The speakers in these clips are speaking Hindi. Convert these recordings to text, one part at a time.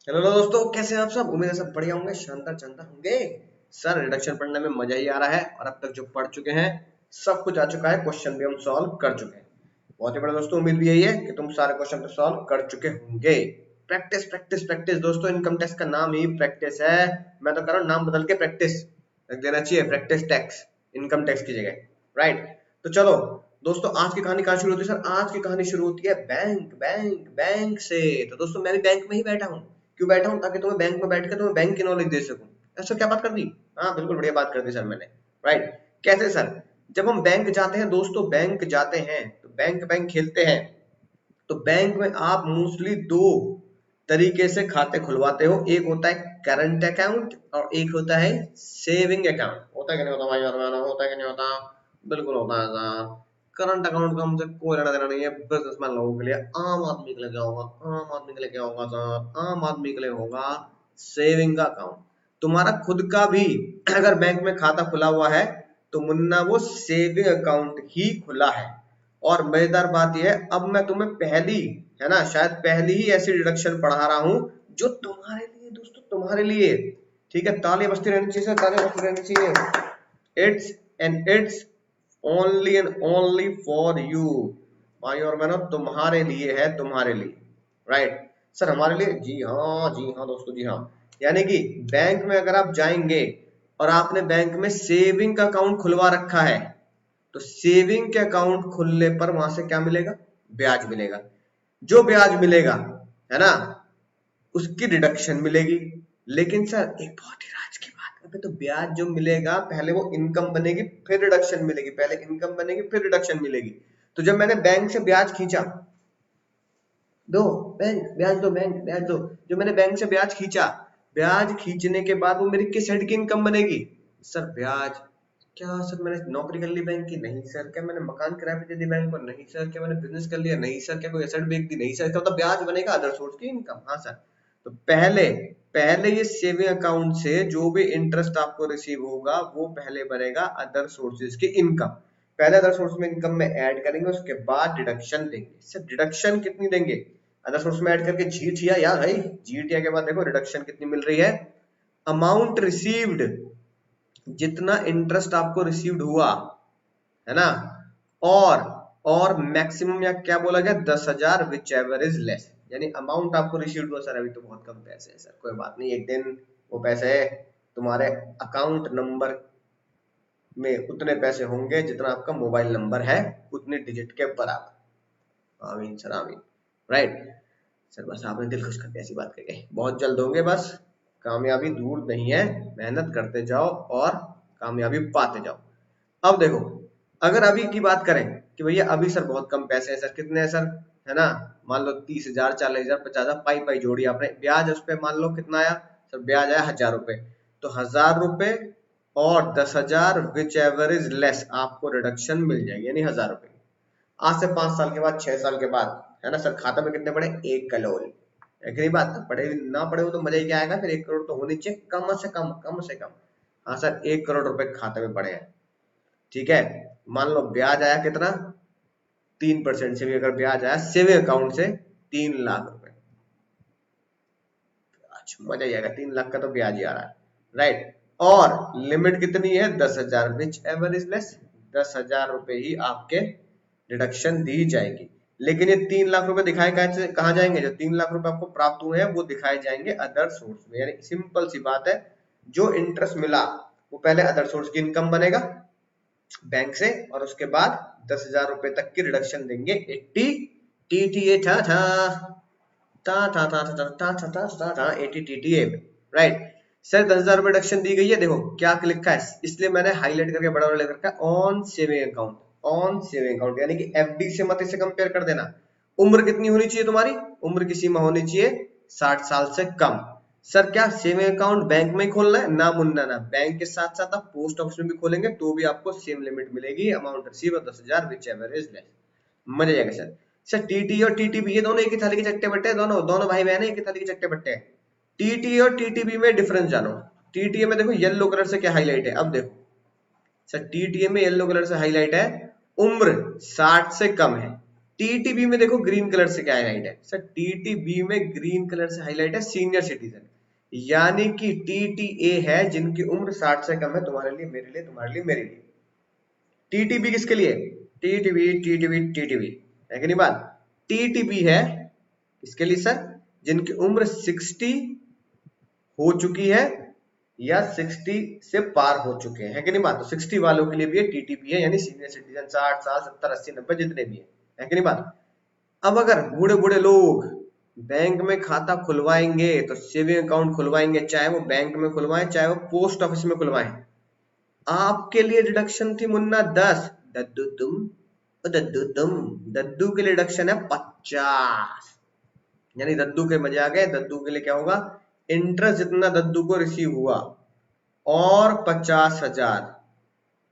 हेलो दोस्तों, कैसे हैं आप सब। उम्मीद है सब बढ़िया होंगे, शानदार शानदार होंगे। सर रिडक्शन पढ़ने में मजा ही आ रहा है और अब तक जो पढ़ चुके हैं सब कुछ आ चुका है, क्वेश्चन भी हम सॉल्व कर चुके हैं। बहुत ही बड़ा दोस्तों, उम्मीद भी यही है कि तुम सारे क्वेश्चन तो सॉल्व कर चुके होंगे। प्रैक्टिस प्रैक्टिस प्रैक्टिस दोस्तों, इनकम टैक्स का नाम ही प्रैक्टिस है। मैं तो कह रहा हूँ नाम बदल के प्रैक्टिस रख देना चाहिए, प्रैक्टिस टैक्स, इनकम टैक्स की जगह। राइट, तो चलो दोस्तों, आज की कहानी कहाँ शुरू होती है सर। आज की कहानी शुरू होती है बैंक बैंक बैंक से। तो दोस्तों मैं भी बैंक में ही बैठा हूँ। क्यों बैठा हूँ? ताकि तुम्हें बैंक में बैठ के तुम्हें बैंक की नॉलेज दे सकूं। ऐसा क्या बात कर दी? हाँ बिल्कुल बढ़िया बात कर दी सर मैंने। राइट, कैसे सर? जब हम बैंक जाते हैं दोस्तों, बैंक जाते हैं तो बैंक बैंक खेलते हैं। तो बैंक में आप मोस्टली दो तरीके से खाते खुलवाते हो। एक होता है करंट अकाउंट और एक होता है सेविंग अकाउंट। होता है कि नहीं होता भाई? होता है कि नहीं होता? बिल्कुल होता है सर। करंट अकाउंट का हमसे कोई लेना देना नहीं है, बिजनेसमैन लोगों के लिए। आम आदमी के लिए क्या होगा? आम आदमी के लिए क्या होगा सर? आम आदमी के लिए होगा सेविंग का अकाउंट। तुम्हारा खुद का भी अगर बैंक में खाता खुला हुआ है तो मुन्ना वो सेविंग अकाउंट ही खुला है। और मजेदार बात यह है, अब मैं तुम्हें पहली, है ना, शायद पहली ही ऐसी डिडक्शन पढ़ा रहा हूं जो तुम्हारे लिए दोस्तों, तुम्हारे लिए। ठीक है, तालियां बजती रहनी चाहिए सर, तालियां बजती रहनी चाहिए। It's only and only for you. भाई और बहनों, तुम्हारे लिए है, तुम्हारे लिए। राइट सर, हमारे लिए? जी हाँ दोस्तों, जी हाँ। यानी कि बैंक में अगर आप जाएंगे और आपने बैंक में सेविंग का अकाउंट खुलवा रखा है तो सेविंग के अकाउंट खुलने पर वहां से क्या मिलेगा? ब्याज मिलेगा। जो ब्याज मिलेगा, है ना, उसकी डिडक्शन मिलेगी। लेकिन सर एक बहुत ही राज की बात, अबे तो ब्याज जो मिलेगा पहले वो इनकम बनेगी फिर डिडक्शन मिलेगी, पहले इनकम बनेगी फिर डिडक्शन मिलेगी। तो जब मैंने बैंक से ब्याज खींचा, दो बैंक ब्याज दो, बैंक ब्याज दो, जो मैंने बैंक से ब्याज खींचा, ब्याज खींचने के बाद वो मेरी किस हेड की इनकम बनेगी? सर ब्याज। क्या सर मैंने नौकरी कर ली बैंक की? नहीं सर। क्या मैंने मकान किराए पे दे दी बैंक को? नहीं सर। क्या मैंने बिजनेस कर लिया? नहीं सर। क्या कोई एसेट बेच दी? नहीं सर। इसका मतलब ब्याज बनेगा अदर सोर्स की इनकम। हाँ सर। तो पहले पहले ये सेविंग अकाउंट से जो भी इंटरेस्ट आपको रिसीव होगा वो पहले बनेगा अदर सोर्सेज की इनकम। पहले अदर सोर्स में इनकम में ऐड करेंगे, उसके बाद डिडक्शन देंगे। सर डिडक्शन कितनी देंगे? अदर सोर्स में ऐड करके जीटिया, यार भाई जीटिया के बाद देखो रिडक्शन कितनी मिल रही है। अमाउंट रिसीव्ड, जितना इंटरेस्ट आपको रिसीव्ड हुआ, है ना, और मैक्सिमम या क्या बोला गया, 10,000 विच एवर इज लेस। यानी अमाउंट आपको रिसीव्ड हुआ, सर अभी तो बहुत कम पैसे हैं सर, कोई बात नहीं, एक दिन वो पैसे तुम्हारे अकाउंट नंबर में उतने पैसे होंगे जितना आपका मोबाइल नंबर है, उतने डिजिट के बराबर। आमीन सर आमीन। राइट सर, बस आपने दिल खुश कर दिया ऐसी बात करके। बहुत जल्द होंगे, बस कामयाबी दूर नहीं है, मेहनत करते जाओ और कामयाबी पाते जाओ। अब देखो, अगर अभी की बात करें कि भैया अभी सर बहुत कम पैसे हैं सर, कितने हैं सर, है ना, मान लो 30,000, 40,000, 50,000, पाई पाई जोड़ी आपने, ब्याज उस पर मान लो कितना आया सर, ब्याज आया 1,000 रुपए। तो 1,000 रुपए और 10,000 विच एवर इज लेस आपको रिडक्शन मिल जाएगी, यानी 1,000 रुपए। आज से 5 साल के बाद, 6 साल के बाद, है ना सर, खाता में कितने पड़े? 1 करोड़। एक बात, पढ़े ना पढ़े हो तो मजा ही क्या आएगा, फिर 1 करोड़ तो होनी चाहिए कम से कम, कम से कम। हाँ सर, 1 करोड़ रुपए खाते में पड़े हैं। ठीक है, मान लो ब्याज आया कितना, 3% से भी अगर ब्याज आया सेविंग अकाउंट से, 3 लाख रुपए। अच्छा मजा ही आएगा, 3 लाख का तो ब्याज ही आ रहा है। राइट, और लिमिट कितनी है? 10,000 विच एवर इज लेस। 10,000 रुपए ही आपके डिडक्शन दी जाएगी। लेकिन ये 3 लाख रुपए दिखाए कहाँ जाएंगे? जो 3 लाख रुपए आपको प्राप्त हुए हैं वो दिखाए जाएंगे अदर सोर्स में। यानी सिंपल सी बात है, जो इंटरेस्ट मिला वो पहले अदर सोर्स की इनकम बनेगा बैंक से, और उसके बाद 10,000 रुपए तक की रिडक्शन देंगे 80 टीटीए था 80 टीटीए में। राइट सर, 10,000 रुपए रिडक्शन दी गई है, देखो क्या लिखा है, इसलिए मैंने हाईलाइट करके बड़ा बड़ा रखा है, on saving account. On saving account यानी कि एफडी से मत इसे कंपेयर कर देना। उम्र कितनी होनी चाहिए तुम्हारी? उम्र की सीमा होनी चाहिए 60 साल से कम। सर क्या सेविंग अकाउंट बैंक में ही खोलना है? ना मुन्ना ना, बैंक के साथ साथ आप पोस्ट ऑफिस में भी खोलेंगे तो भी आपको सेम लिमिट मिलेगी, amount receive 10,000 whichever is less. मजा आएगा सर। सर टीटी और टीटीबी ये दोनों एक ही थाली के चट्टे बट्टे हैं, दोनों दोनों भाई बहन एक ही थाली के चट्टे बट्टे हैं। टीटी और टीटीबी में डिफरेंस जानो। टीटीए में देखो येलो कलर से क्या हाईलाइट है, अब देखो सर, टीटीए में येलो कलर से हाईलाइट है उम्र 60 से कम है। टीटीबी में देखो ग्रीन कलर से क्या हाईलाइट है सर, टीटीबी में ग्रीन कलर से हाईलाइट है सीनियर सिटीजन, यानी कि टीटीए है जिनकी उम्र 60 से कम है, तुम्हारे लिए, मेरे लिए, तुम्हारे लिए, मेरे लिए। टीटीबी किसके लिए? टीटीबी टीटीबी टीटीबी है कि नहीं बात? टीटीबी है किसके लिए सर? जिनकी उम्र 60 हो चुकी है या 60 से पार हो चुके हैं, है कि नहीं बात? तो 60 वालों के लिए भी टीटीपी है, यानी सीनियर सिटीजन, 60 साल 70 80 90 जितने भी है कि नहीं बात? अब अगर बूढ़े बूढ़े लोग बैंक में खाता खुलवाएंगे तो सेविंग अकाउंट खुलवाएंगे, चाहे वो बैंक में खुलवाएं चाहे वो पोस्ट ऑफिस में खुलवाएं, आपके लिए डिडक्शन थी मुन्ना 10, दद्दू तुम, दद्दू तुम, दद्दू के लिए डिडक्शन है 50, यानी दद्दू के मजे आ गए। दद्दू के लिए क्या होगा? इंटरेस्ट जितना दद्दू को रिसीव हुआ और 50,000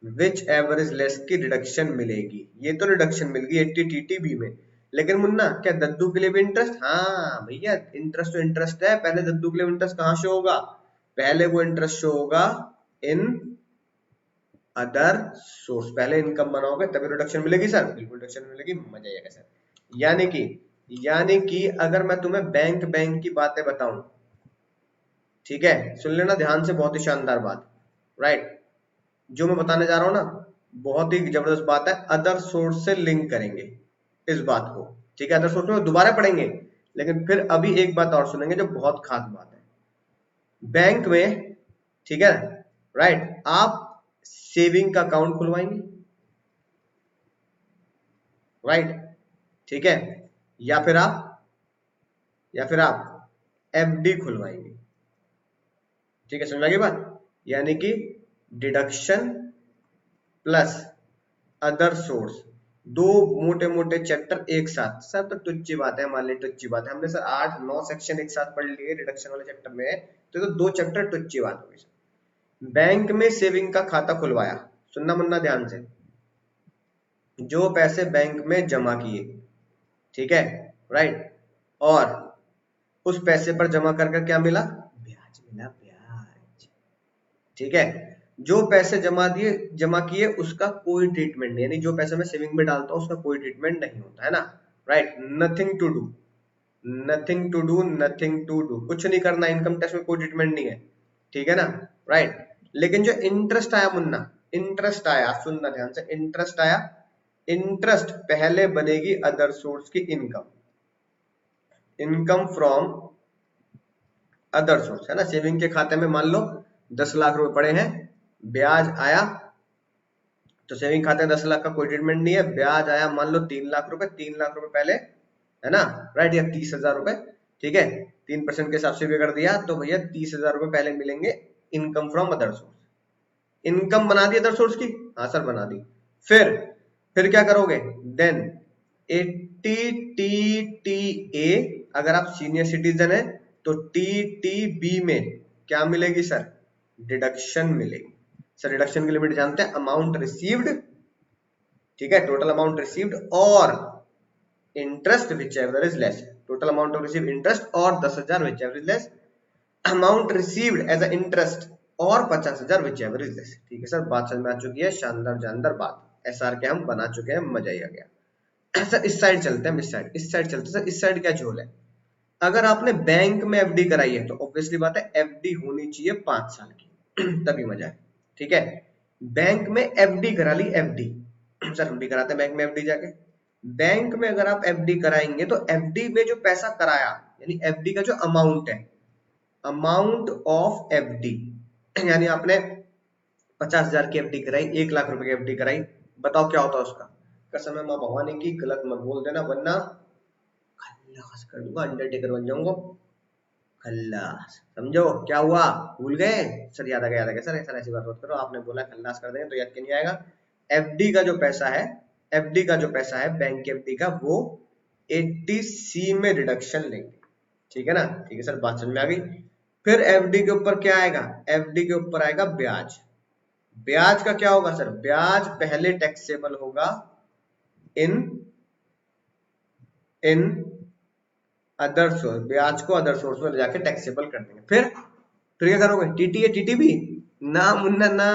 विच एवरेज लेस की डिडक्शन मिलेगी। ये तो डिडक्शन मिल गई 80 टीटीबी में, लेकिन मुन्ना क्या दद्दू के लिए भी इंटरेस्ट? हाँ भैया, इंटरेस्ट तो इंटरेस्ट है। पहले दद्दू के लिए इंटरेस्ट कहाँ शो होगा? पहले वो इंटरेस्ट शो होगा इन अदर सोर्स, पहले इनकम बनाओगे तभी रिडक्शन मिलेगी सर, बिल्कुल रिडक्शन मिलेगी, मजा आएगा सर। यानी कि अगर मैं तुम्हें बैंक की बातें बताऊं, ठीक है, सुन लेना ध्यान से, बहुत ही शानदार बात, राइट? जो मैं बताने जा रहा हूं ना, बहुत ही जबरदस्त बात है। अदर सोर्स से लिंक करेंगे इस बात को, ठीक है? अदर सोर्स में दोबारा पढ़ेंगे, लेकिन फिर अभी एक बात और सुनेंगे जो बहुत खास बात है। बैंक में, ठीक है, राइट, आप सेविंग का अकाउंट खुलवाएंगे, राइट, ठीक है, या फिर आप एफडी खुलवाएंगे, ठीक है? समझ आ गई बात? यानी कि डिडक्शन प्लस अदर सोर्स, दो मोटे मोटे चैप्टर एक साथ। सर तो टुच्ची बात है, मान ली टुच्ची बात है, हमने सर 8-9 सेक्शन एक साथ पढ़ लिए रिडक्शन वाले चैप्टर में, तो दो चैप्टर टुच्ची बात होगी सर। बैंक में सेविंग का खाता खुलवाया, सुनना मुन्ना ध्यान से, जो पैसे बैंक में जमा किए, ठीक है, राइट, और उस पैसे पर जमा कर क्या मिला? ब्याज मिला, ब्याज, ठीक है। जो पैसे जमा किए उसका कोई ट्रीटमेंट नहीं, यानी जो पैसे मैं सेविंग में डालता हूं उसका कोई ट्रीटमेंट नहीं होता है ना, right? Nothing to do, nothing to do, nothing to do, कुछ नहीं करना, इनकम टैक्स में कोई ट्रीटमेंट नहीं है, ठीक है ना, राइट? लेकिन जो इंटरेस्ट आया मुन्ना, इंटरेस्ट आया, सुनना ध्यान से, इंटरेस्ट आया, इंटरेस्ट पहले बनेगी अदर सोर्स की income, income from other source, है ना? सेविंग के खाते में मान लो 10 लाख रुपए पड़े हैं, ब्याज आया, तो सेविंग खाते में 10 लाख का कोई ट्रीटमेंट नहीं है, ब्याज आया मान लो 3 लाख रुपए, 3 लाख रुपए पहले, है ना, राइट, या 30,000 रुपए, ठीक है, 3% के हिसाब से भी कर दिया तो भैया 30,000 रुपए पहले मिलेंगे income from other source. Income बना दी अदर सोर्स की, हाँ सर बना दी। फिर क्या करोगे? देन 80 टीटीए, अगर आप सीनियर सिटीजन है तो टीटीबी में क्या मिलेगी सर? डिडक्शन मिलेगी सर। डिडक्शन की लिमिट जानते हैं, अमाउंट रिसीव्ड, ठीक है, टोटल अमाउंट रिसीव्ड और interest whichever is less, total amount of received interest और 10,000 whichever is less, amount received as a interest और 50,000 विच एवर इज लेस, ठीक है सर? बात समझ में आ चुकी है, शानदार जानदार बात, एसआर के हम बना चुके हैं, मजा ही आ गया। सर इस साइड चलते हैं, इस साइड चलते हैं सर। इस साइड क्या झोल है? अगर आपने बैंक में एफडी कराई है तो ऑब्वियसली बात है एफडी होनी चाहिए 5 साल की तभी मजा है, ठीक है? बैंक में एफडी करा ली, एफडी सर हम भी कराते हैं बैंक में एफडी जाके। बैंक में अगर आप एफडी कराएंगे तो एफडी में जो पैसा कराया, यानी एफडी का जो अमाउंट है, अमाउंट ऑफ एफडी, यानी आपने 50,000 की एफडी कराई, 1 लाख रुपए की एफडी कराई, बताओ क्या होता है उसका? कसम है मां भवानी की, गलत मत बोल देना वरना खल्लास कर दूंगा, अंडरटेकर बन जाऊंगा, खल्लास, समझो क्या हुआ? भूल गए सर? याद आ गया, याद आ गया सर, ऐसा ऐसी बात मत करो, आपने बोला खल्लास कर देंगे तो याद क्यों नहीं आएगा? एफडी का जो पैसा है, एफडी का जो पैसा है बैंक की एफडी का, वो 80C में रिडक्शन लेंगे, ठीक है ना? ठीक है सर, बात समझ में आ गई। फिर एफडी के ऊपर क्या आएगा? एफडी के ऊपर आएगा ब्याज। ब्याज का क्या होगा सर? ब्याज पहले टैक्सेबल होगा इन अदर सोर्स, ब्याज को अदर सोर्स में ले जाके टैक्सेबल कर देंगे। फिर क्या करोगे? टीटीए टीटीबी ना मुन्ना ना,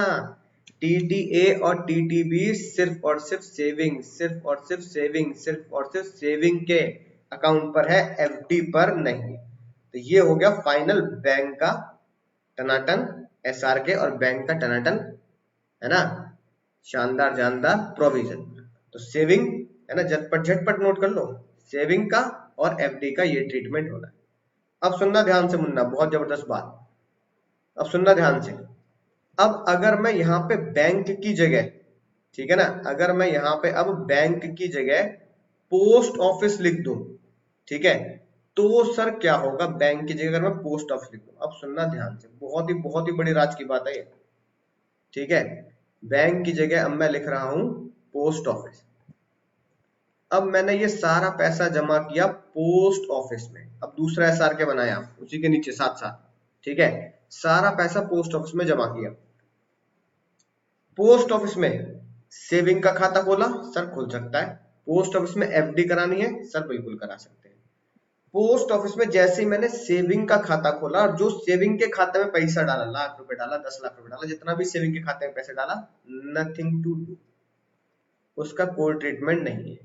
टीटीए और टीटीबी सिर्फ और सिर्फ सेविंग, सिर्फ और सिर्फ सेविंग, सिर्फ और सिर्फ सेविंग के अकाउंट पर है, एफडी पर नहीं। तो ये हो गया फाइनल बैंक का टनाटन, एसआर के और बैंक का टनाटन, है ना, शानदार जानदार प्रोविजन। तो सेविंग है ना, झटपट झटपट नोट कर लो, सेविंग का और एफडी का ये ट्रीटमेंट होना है। अब सुनना ध्यान से मुन्ना, बहुत जबरदस्त बात, अब सुनना ध्यान से। अब अगर मैं यहाँ पे बैंक की जगह, ठीक है ना, अगर मैं यहाँ पे अब बैंक की जगह पोस्ट ऑफिस लिख दूं, ठीक है, तो सर क्या होगा, बैंक की जगह अगर मैं पोस्ट ऑफिस लिख दूं। अब सुनना ध्यान से, बहुत ही बड़ी राज की बात है ये, ठीक है। बैंक की जगह अब मैं लिख रहा हूं पोस्ट ऑफिस। अब मैंने ये सारा पैसा जमा किया पोस्ट ऑफिस में, अब दूसरा एसआर के बनाया उसी के नीचे साथ साथ, ठीक है, सारा पैसा पोस्ट ऑफिस में जमा किया। पोस्ट ऑफिस में सेविंग का खाता खोला, सर खुल सकता है। पोस्ट ऑफिस में एफडी करानी है, सर बिल्कुल करा सकते हैं। पोस्ट ऑफिस में जैसे ही मैंने सेविंग का खाता खोला और जो सेविंग के खाते में पैसा डाला, लाख रुपए डाला, 10 लाख रुपए डाला, जितना भी सेविंग के खाते में पैसा डाला, नथिंग टू डू, उसका कोई ट्रीटमेंट नहीं है,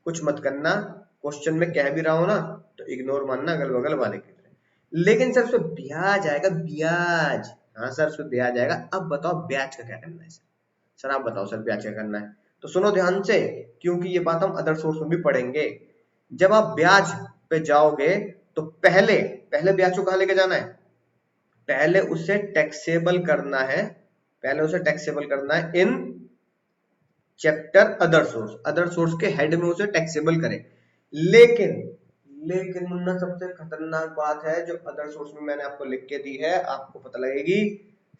कुछ मत करना। क्वेश्चन में कह भी रहा हो ना तो इग्नोर मानना अगल बगल वाले की तरह। लेकिन सर उसमें ब्याज आएगा, ब्याज, हाँ सर उसमें ब्याज आएगा। अब बताओ ब्याज का क्या करना है सर, आप बताओ सर ब्याज क्या करना है। तो सुनो ध्यान से, क्योंकि ये बात हम अदर सोर्स में भी पढ़ेंगे। जब आप ब्याज पे जाओगे तो पहले पहले ब्याज को कहां लेके जाना है, पहले उसे टैक्सेबल करना है, पहले उसे टैक्सेबल करना है in chapter other source, other source के हेड में उसे टैक्सेबल करें। लेकिन लेकिन मुन्ना सबसे खतरनाक बात है जो अदर सोर्स में मैंने आपको लिख के दी है, आपको पता लगेगी,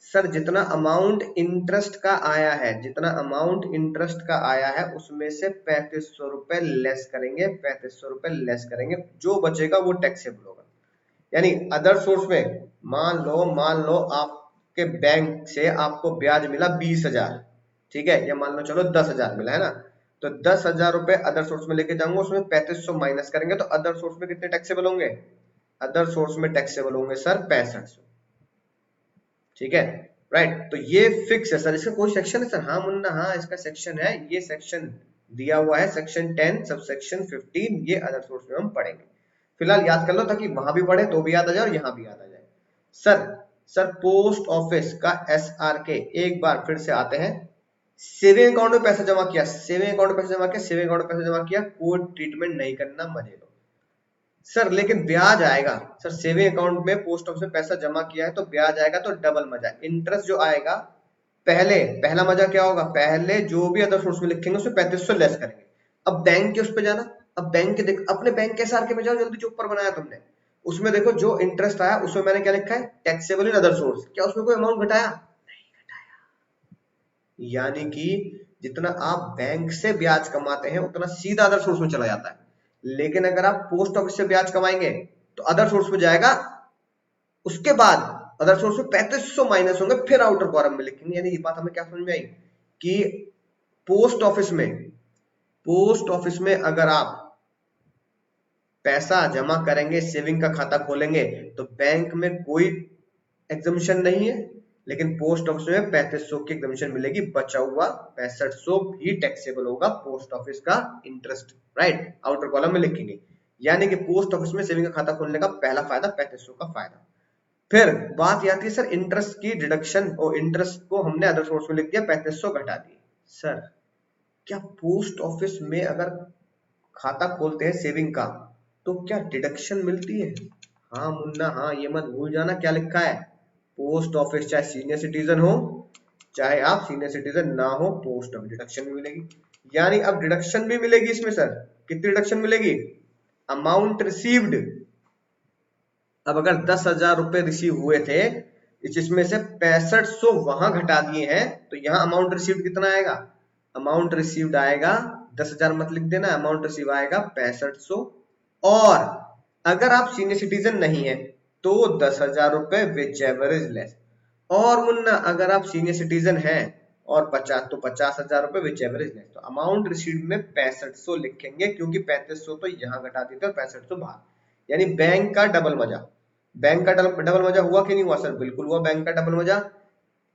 सर जितना अमाउंट इंटरेस्ट का आया है, जितना अमाउंट इंटरेस्ट का आया है उसमें से 3500 रुपए लेस करेंगे, 3500 रुपए लेस करेंगे, जो बचेगा वो टैक्सेबल होगा। यानी अदर सोर्स में मान लो आपके बैंक से आपको ब्याज मिला 20,000, ठीक है, या मान लो चलो 10,000 मिला, है ना, तो 10,000 रुपए अदर सोर्स में लेके जाऊंगा, उसमें 3500 माइनस करेंगे, तो अदर सोर्स में कितने टैक्सेबल होंगे, अदर सोर्स में टैक्सेबल होंगे सर 6500, ठीक है, राइट। तो ये फिक्स है सर, इसका कोई सेक्शन है सर, हाँ मुन्ना हाँ इसका सेक्शन है, ये सेक्शन दिया हुआ है, सेक्शन 10 सब सेक्शन 15, ये अदर सोर्स में हम पढ़ेंगे। फिलहाल याद कर लो ताकि वहां भी पढ़े तो भी याद आ जाए और यहाँ भी याद आ जाए। सर पोस्ट ऑफिस का एसआर के, एक बार फिर से आते हैं। सेविंग अकाउंट में पैसा जमा किया, सेविंग अकाउंट में पैसा जमा किया, सेविंग अकाउंट में पैसा जमा किया, कोई ट्रीटमेंट नहीं करना, मजे लो सर। लेकिन ब्याज आएगा सर, सेविंग अकाउंट में पोस्ट ऑफिस में पैसा जमा किया है तो ब्याज आएगा, तो डबल मजा, इंटरेस्ट जो आएगा, पहला मजा क्या होगा, पहले जो भी अदर सोर्स में लिखेंगे उसमें 3500 लेस करेंगे। अब बैंक के उस पे जाना, अब बैंक के देख, अपने बैंक के एसआर के में जाओ जल्दी, जो ऊपर बनाया तुमने उसमें देखो, जो इंटरेस्ट आया उसमें मैंने क्या लिखा है, टैक्सेबल इन अदर सोर्स, क्या उसमें कोई अमाउंट घटाया, यानी कि जितना आप बैंक से ब्याज कमाते हैं उतना सीधा अदर सोर्स में चला जाता है। लेकिन अगर आप पोस्ट ऑफिस से ब्याज कमाएंगे तो अदर सोर्स में जाएगा, उसके बाद अदर सोर्स में 3500 माइनस होंगे, फिर आउटर कॉलम में लिखेंगे। यानी ये बात हमें क्या समझ में आई कि पोस्ट ऑफिस में अगर आप पैसा जमा करेंगे, सेविंग का खाता खोलेंगे, तो बैंक में कोई एग्जम्पशन नहीं है, लेकिन पोस्ट ऑफिस में 3500 की एग्जम्पशन मिलेगी, बचा हुआ 6500 भी टैक्सेबल होगा पोस्ट ऑफिस का इंटरेस्ट, राइट, आउटर कॉलम में लिखेंगे। यानी कि पोस्ट ऑफिस में सेविंग का खाता खोलने का पहला फायदा 3500 का फायदा। फिर बात आती है सर इंटरेस्ट की डिडक्शन, और इंटरेस्ट को हमने अदर सोर्स में लिख दिया, 3500 घटा दिए। सर क्या पोस्ट ऑफिस में अगर खाता खोलते हैं सेविंग का तो क्या डिडक्शन मिलती है, हाँ मुन्ना हाँ, ये मत भूल जाना क्या लिखा है, पोस्ट ऑफिस चाहे सीनियर सिटीजन हो चाहे आप सीनियर सिटीजन ना हो, पोस्ट ऑफिस डिडक्शन भी मिलेगी। यानी अब डिडक्शन भी मिलेगी इसमें सर, कितनी डिडक्शन मिलेगी, अमाउंट रिसीव्ड, अब अगर 10,000 रुपए रिसीव हुए थे, इसमें से 6500 वहां घटा दिए हैं, तो यहाँ अमाउंट रिसीव्ड कितना आएगा, अमाउंट रिसीव्ड आएगा 10,000 मत लिख देना, अमाउंट रिसीव आएगा 6500। और अगर आप सीनियर सिटीजन नहीं है तो 10,000 रुपए विच एवर इज लेस। और मुन्ना अगर आप सीनियर सिटीजन हैं और 50,000 रुपए विच एवर इज लेस, तो अमाउंट रिसीव्ड में 6500 लिखेंगे, क्योंकि 3500 तो यहाँ घटा देते और 6500 बाहर। यानी बैंक का डबल मजा, बैंक का डबल मजा हुआ कि नहीं हुआ सर, बिल्कुल हुआ बैंक का डबल मजा।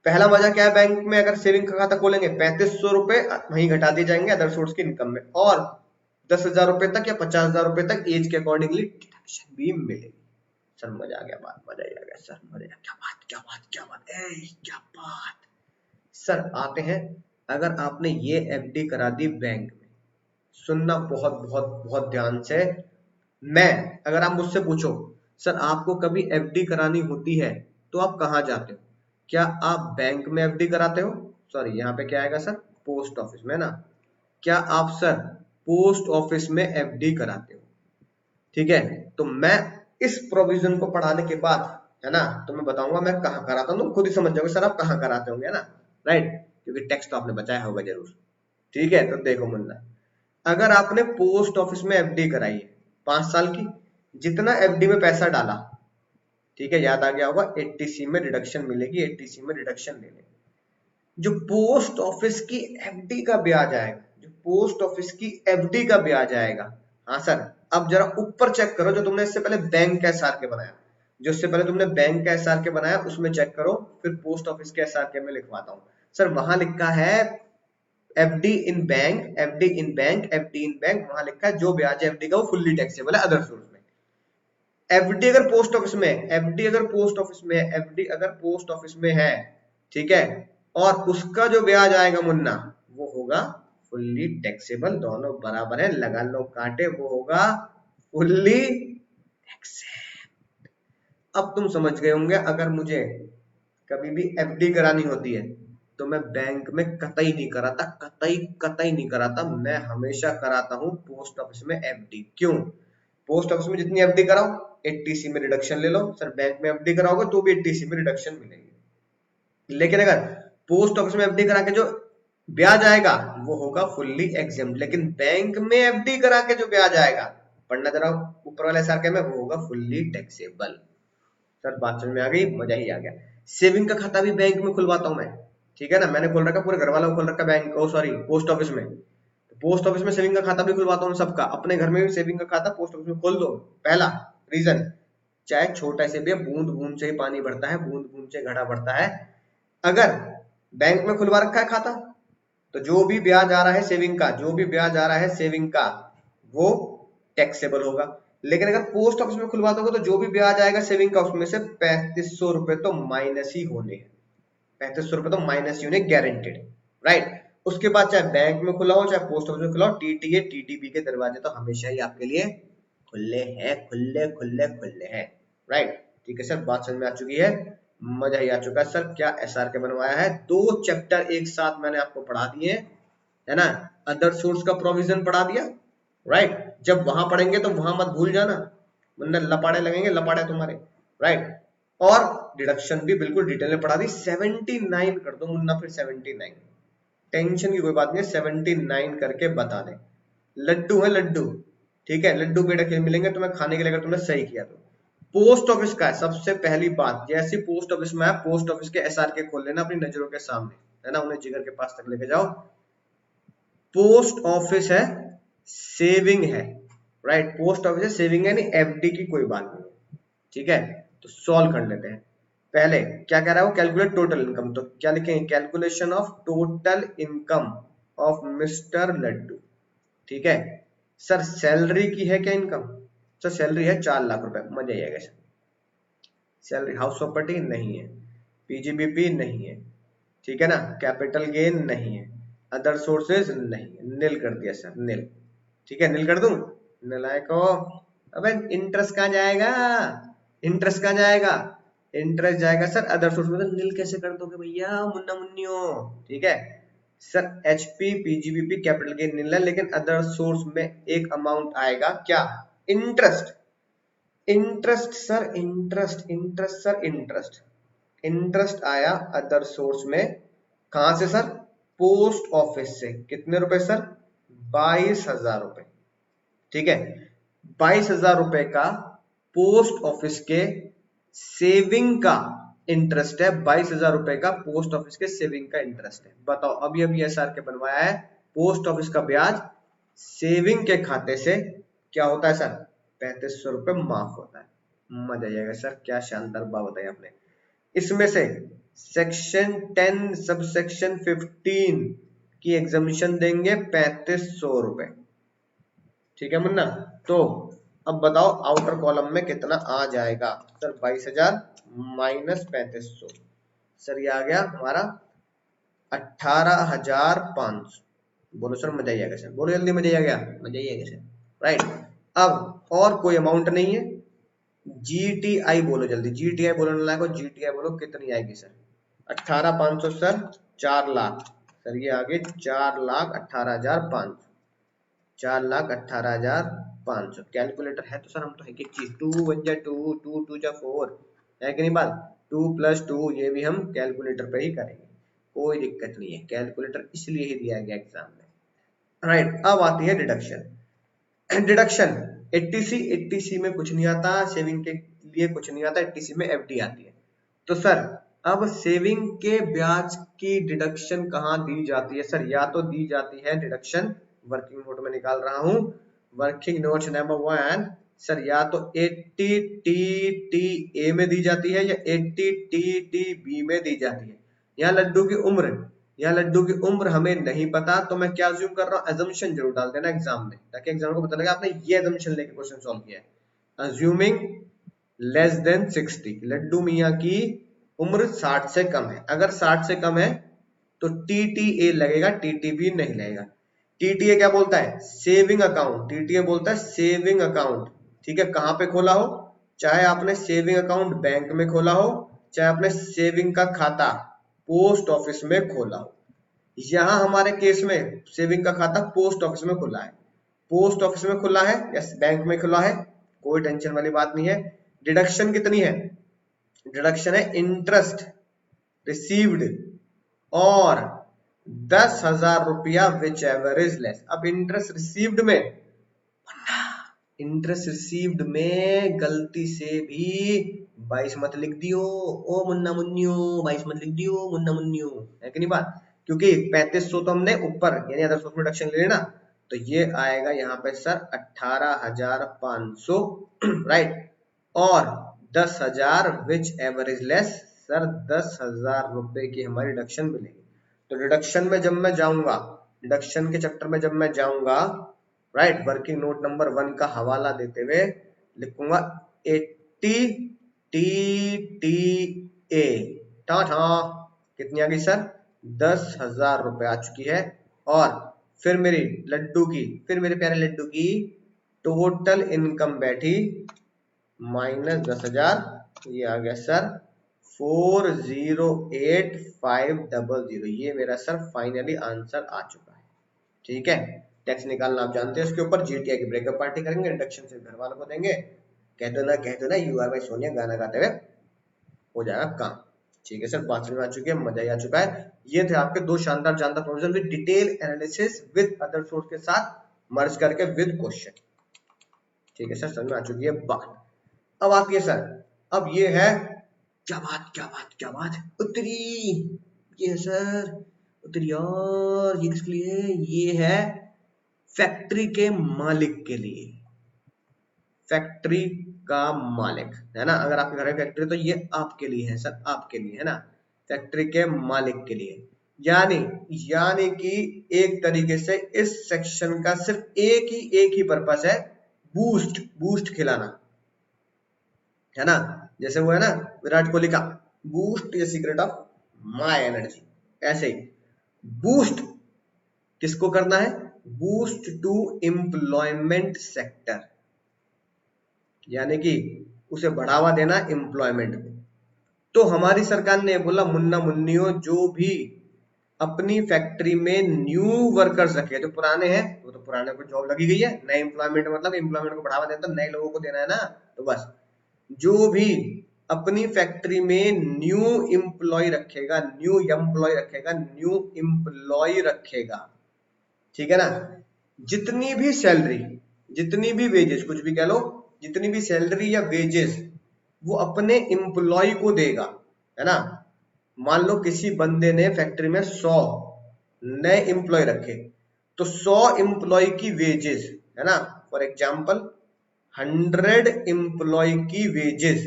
पहला मजा क्या है, बैंक में अगर सेविंग का खाता खोलेंगे 3500 रुपए वहीं घटा दिए जाएंगे अदर सोर्स की इनकम में, और 10,000 रुपए तक या 50,000 रुपए तक एज के अकॉर्डिंगली डिडक्शन भी मिलेगी। सर मजा आ गया, बात मजा ही आ गया सर, मजा आ गया। क्या बात क्या बात क्या बात, क्या बात। सर आते हैं, अगर आपने ये एफडी करा दी बैंक में, सुनना बहुत बहुत बहुत ध्यान से। मैं, अगर आप मुझसे पूछो सर आपको कभी एफडी करानी होती है तो आप कहाँ जाते हो, क्या आप बैंक में एफडी कराते हो, सॉरी यहाँ पे क्या आएगा सर, पोस्ट ऑफिस में ना, क्या आप सर पोस्ट ऑफिस में एफडी कराते हो, ठीक है। तो मैं इस प्रोविजन को पढ़ाने के बाद, है ना, तो मैं बताऊंगा मैं कहाँ कराता हूँ, तुम खुद ही समझ जाओगे सर आप कहाँ कराते होंगे, है ना, राइट, क्योंकि टेक्स्ट तो आपने बचाया होगा जरूर। ठीक है, तो देखो मुन्ना, अगर आपने पोस्ट ऑफिस में एफडी कराई है 5 साल की, जितना एफडी में पैसा डाला, ठीक है, याद आ गया होगा, 80C में रिडक्शन मिलेगी, 80C में रिडक्शन ले लेंगे। जो पोस्ट ऑफिस की एफडी का ब्याज आएगा, जो पोस्ट ऑफिस की एफडी का ब्याज आएगा, हाँ सर, अब जरा ऊपर चेक करो, जो तुमने इससे पहले बैंक का एसआर के बनाया, जो इससे पहले तुमने बैंक का एसआर के बनाया उसमें चेक करो, फिर पोस्ट ऑफिस के एसआर के में लिखवाता हूँ। सर वहां लिखा है एफडी इन बैंक, एफडी इन बैंक, एफडी इन बैंक, वहां लिखा है जो ब्याज एफडी का वो फुल्ली टैक्सेबल है अदर सोर्स में। एफडी अगर पोस्ट ऑफिस में, एफडी अगर पोस्ट ऑफिस में, एफडी अगर पोस्ट ऑफिस में है, ठीक है, और उसका जो ब्याज आएगा मुन्ना वो होगा फुल्ली टैक्सेबल, दोनों बराबर है, लगा लो कांटे, वो होगा फुल्ली टैक्सेबल। अब तुम समझ गए होंगे, अगर मुझे कभी भी एफडी करानी होती है तो मैं बैंक में कतई नहीं कराता, कतई कतई नहीं कराता, मैं हमेशा कराता हूं पोस्ट ऑफिस में एफडी। क्यों? पोस्ट ऑफिस में जितनी एफडी कराओ 80C में रिडक्शन ले लो, सर बैंक में एफडी कराओगे तो भी 80C में रिडक्शन मिलेगी। लेकिन अगर पोस्ट ऑफिस में एफडी करा के जो ब्याज आएगा वो होगा फुल्ली एग्जेम्प्ट, लेकिन बैंक में एफडी करा के जो ब्याज आएगा, पढ़ना जरा ऊपर वाले एसआर के में, वो होगा फुल्ली टैक्सेबल। सर बात समझ में आ गई, मजा ही आ गया। सेविंग का खाता भी बैंक में खुलवाता हूं मैं, ठीक है ना, मैंने खोल रखा, पूरे घर वालों को खोल रखा बैंक, ओ सॉरी पोस्ट ऑफिस में, पोस्ट ऑफिस में सेविंग का खाता भी खुलवाता हूँ सबका, अपने घर में भी सेविंग का खाता पोस्ट ऑफिस में खोल दो। पहला रीजन, चाहे छोटा से भी, बूंद बूंद से ही पानी बढ़ता है, बूंद बूंद से घड़ा बढ़ता है। अगर बैंक में खुलवा रखा है खाता तो जो भी ब्याज आ रहा है सेविंग का, जो भी ब्याज आ रहा है सेविंग का वो टैक्सेबल होगा। लेकिन अगर पोस्ट ऑफिस में खुलवा दोगे तो जो भी ब्याज आएगा सेविंग का उसमें से 3500 रुपए तो माइनस ही होने हैं, 3500 रुपए तो माइनस ही होने गारंटेड, राइट। उसके बाद चाहे बैंक में खुला हो चाहे पोस्ट ऑफिस में खुला हो, टीटीए टीटीबी के दरवाजे तो हमेशा ही आपके लिए खुले हैं, खुले खुले खुले हैं, राइट। ठीक है सर, बात समझ में आ चुकी है, मजा ही आ चुका है सर। क्या एसआर के बनवाया है, 2 चैप्टर एक साथ मैंने आपको पढ़ा दिए, है ना, अदर सोर्स का प्रोविजन पढ़ा दिया, राइट। जब वहां पढ़ेंगे तो वहां मत भूल जाना, वरना लपाड़े लगेंगे, लपाड़े तुम्हारे, राइट। और डिडक्शन भी बिल्कुल डिटेल में पढ़ा दी, 79 कर दो मुन्ना, फिर 79, टेंशन की कोई बात नहीं है, 79 करके बता दे। लड्डू है लड्डू, ठीक है, लड्डू पेड़े के मिलेंगे तुम्हें खाने के लिए अगर तुमने सही किया तो। पोस्ट ऑफिस का है सबसे पहली बात, जैसे पोस्ट ऑफिस में है, पोस्ट ऑफिस के एसआर के खोल लेना अपनी नजरों के सामने, है ना, उन्हें जिगर के पास तक लेके जाओ। पोस्ट ऑफिस है, सेविंग है, राइट, पोस्ट ऑफिस है, सेविंग है, नहीं एफडी की कोई बात नहीं है, ठीक है। तो सॉल्व कर लेते हैं। पहले क्या कह रहा है वो, कैलकुलेट टोटल इनकम, तो क्या लिखेंगे, calculation of total income of mister लड्डू, ठीक है। सर सैलरी की है क्या इनकम, सर सैलरी है 4 लाख रुपए, मजा ही आएगा सर। सैलरी, हाउस प्रॉपर्टी नहीं है, पीजीबीपी नहीं है, ठीक है ना, कैपिटल गेन नहीं है, अदर सोर्सेज नहीं है, नील कर दिया सर, नील, ठीक है, नील कर दूं, नलायको। अबे इंटरेस्ट कहाँ जाएगा, इंटरेस्ट कहाँ जाएगा, इंटरेस्ट जाएगा सर अदर सोर्स में, तो नील कैसे कर दोगे भैया मुन्ना मुन्नियो, ठीक है। Sir HP PGBP capital gain nil है, लेकिन अदर सोर्स में एक अमाउंट आएगा, क्या, interest, interest sir, interest interest sir, interest, interest आया अदर सोर्स में, कहां से सर, पोस्ट ऑफिस से, कितने रुपए सर, 22,000 रुपए, ठीक है। 22,000 रुपए का पोस्ट ऑफिस के सेविंग का इंटरेस्ट है, 22,000 रुपए का पोस्ट ऑफिस के सेविंग का इंटरेस्ट है। बताओ, अभी अभी एसआर के बनवाया है, पोस्ट ऑफिस का ब्याज सेविंग के खाते से क्या होता है सर, 3500 रुपए माफ होता है। मजा आएगा सर, क्या शानदार बात बताई आपने। इसमें से सेक्शन 10 सब सेक्शन 15 की एग्जामिशन देंगे 3500 रुपए। ठीक है मुन्ना। तो अब बताओ आउटर कॉलम में कितना आ जाएगा सर? 22,000 माइनस 3500, सर ये आ गया हमारा 18,500। बोलो सर मजा ही आ गया सर, बोलो जल्दी मजा ही आ गया, मजा ही आ गया सर। राइट, अब और कोई अमाउंट नहीं है। जीटीआई बोलो जल्दी, जीटीआई बोलो ना को, जीटीआई बोलो कितनी आएगी सर? 18,500 सर 4 लाख, सर ये आगे 4,18,500, 4,18,500। कैलकुलेटर है तो सर हम तो है कि चीज 2 1 जा 2, 2 2 जा 4, है कि नहीं बात? 2 + 2 ये भी हम कैलकुलेटर पे ही करेंगे, कोई दिक्कत नहीं है, कैलकुलेटर इसलिए ही दिया गया एग्जाम में। राइट, अब आती है डिडक्शन। डिडक्शन 80C में कुछ नहीं आता, सेविंग के लिए कुछ नहीं आता, 80C में एफडी आती है। तो सर अब सेविंग के ब्याज की डिडक्शन कहाँ दी जाती है सर? या तो दी जाती है डिडक्शन, वर्किंग नोट में निकाल रहा हूं, वर्किंग नोट नंबर 1 सर, या तो 80TTA में दी जाती है या 80TTB में दी जाती है। यहाँ लड्डू की उम्र, यहाँ लड्डू की उम्र हमें नहीं पता, तो मैं क्या अज्यूम कर रहा हूँ, एजम्पशन जरूर डाल देना एग्जाम में, ताकि एग्जाम को पता लगे आपने ये एजम्पशन लेके क्वेश्चन सॉल्व किया है। अज्यूमिंग लेस देन 60, लड्डू मियाँ की उम्र 60 से कम है। अगर 60 से कम है तो टीटीए लगेगा, टीटीबी नहीं लगेगा। टीटीए क्या बोलता है? Saving account. टीटीए बोलता है सेविंग अकाउंट। ठीक है, कहां पे खोला हो, चाहे आपने सेविंग अकाउंट बैंक में खोला हो, चाहे आपने सेविंग का खाता पोस्ट ऑफिस में खोला हो। यहां हमारे केस में सेविंग का खाता पोस्ट ऑफिस में खुला है, पोस्ट ऑफिस में खुला है या बैंक में खुला है, कोई टेंशन वाली बात नहीं है। डिडक्शन कितनी है? डिडक्शन है इंटरेस्ट रिसीव्ड और 10,000 रुपया विच एवर इज लेस। अब इंटरेस्ट रिसीव्ड में, इंटरेस्ट रिसीव्ड में गलती से भी 22 मत लिख दियो ओ मुन्ना मुन्नियो, 22 मत लिख दियो मुन्ना मुन्नियो, है कि नहीं बात? क्योंकि 3500 तो हमने ऊपर यानी अदर सोर्स में डिडक्शन ले लेना, तो ये आएगा यहाँ पे सर 18,500 राइट, और 10,000 whichever is less, sir 10,000 रुपए की हमारी डिडक्शन मिलेगी। तो डिडक्शन में जब मैं जाऊंगा, डिडक्शन के चैप्टर में जब मैं जाऊंगा, राइट, वर्किंग नोट नंबर 1 का हवाला देते हुए लिखूंगा 80TTA टाटा, कितनी आ गई सर? 10,000 रुपए आ चुकी है। और फिर मेरी लड्डू की, फिर मेरे प्यारे लड्डू की टोटल इनकम बैठी माइनस 10,000, ये आ गया सर 408,500, ये मेरा सर फाइनली आंसर आ चुका है। ठीक है, टैक्स निकालना आप जानते हैं, उसके ऊपर जीटीआई की ब्रेकअप पार्टी करेंगे, इंडक्शन से घर वालों को देंगे, कह दो ना यू आर बाई सोनिया गाना गाते हुए हो जाएगा काम। ठीक है सर, 5 में आ चुके हैं, मजा ही आ चुका है। ये थे आपके दो शानदार जानदार provision with detail analysis with other source के साथ मर्ज करके विद क्वेश्चन। ठीक है सर, समझ में आ चुकी है बात। अब आती है सर, अब ये है क्या बात क्या बात क्या बात, उत्तरी, ये है सर उत्तरी, और ये किसके लिए? ये है फैक्ट्री के मालिक के लिए, फैक्ट्री का मालिक है ना, अगर आपके घर में फैक्ट्री तो ये आपके लिए है सर, आपके लिए है ना, फैक्ट्री के मालिक के लिए। यानी यानी कि एक तरीके से इस सेक्शन का सिर्फ एक ही पर्पस है, बूस्ट बूस्ट खिलाना, है ना। जैसे वो है ना विराट कोहली का boost the secret of my energy, ऐसे ही बूस्ट किसको करना है? बूस्ट टू एम्प्लॉयमेंट सेक्टर, यानी कि उसे बढ़ावा देना एम्प्लॉयमेंट को। तो हमारी सरकार ने बोला मुन्ना मुन्नियों, जो भी अपनी फैक्ट्री में न्यू वर्कर्स रखे, जो पुराने हैं वो तो पुराने को जॉब लगी गई है, नए एम्प्लॉयमेंट मतलब एम्प्लॉयमेंट को बढ़ावा देना, तो नए लोगों को देना है ना, तो बस जो भी अपनी फैक्ट्री में न्यू एम्प्लॉय रखेगा, न्यू एम्प्लॉय रखेगा, न्यू एम्प्लॉय रखेगा, ठीक है ना, जितनी भी सैलरी, जितनी भी वेजेस, कुछ भी कह लो, जितनी भी सैलरी या वेजेस वो अपने एम्प्लॉय को देगा, है ना। मान लो किसी बंदे ने फैक्ट्री में 100 नए एम्प्लॉय रखे, तो 100 एम्प्लॉय की वेजेस, है ना, फॉर एग्जाम्पल 100 एम्प्लॉय की वेजेस,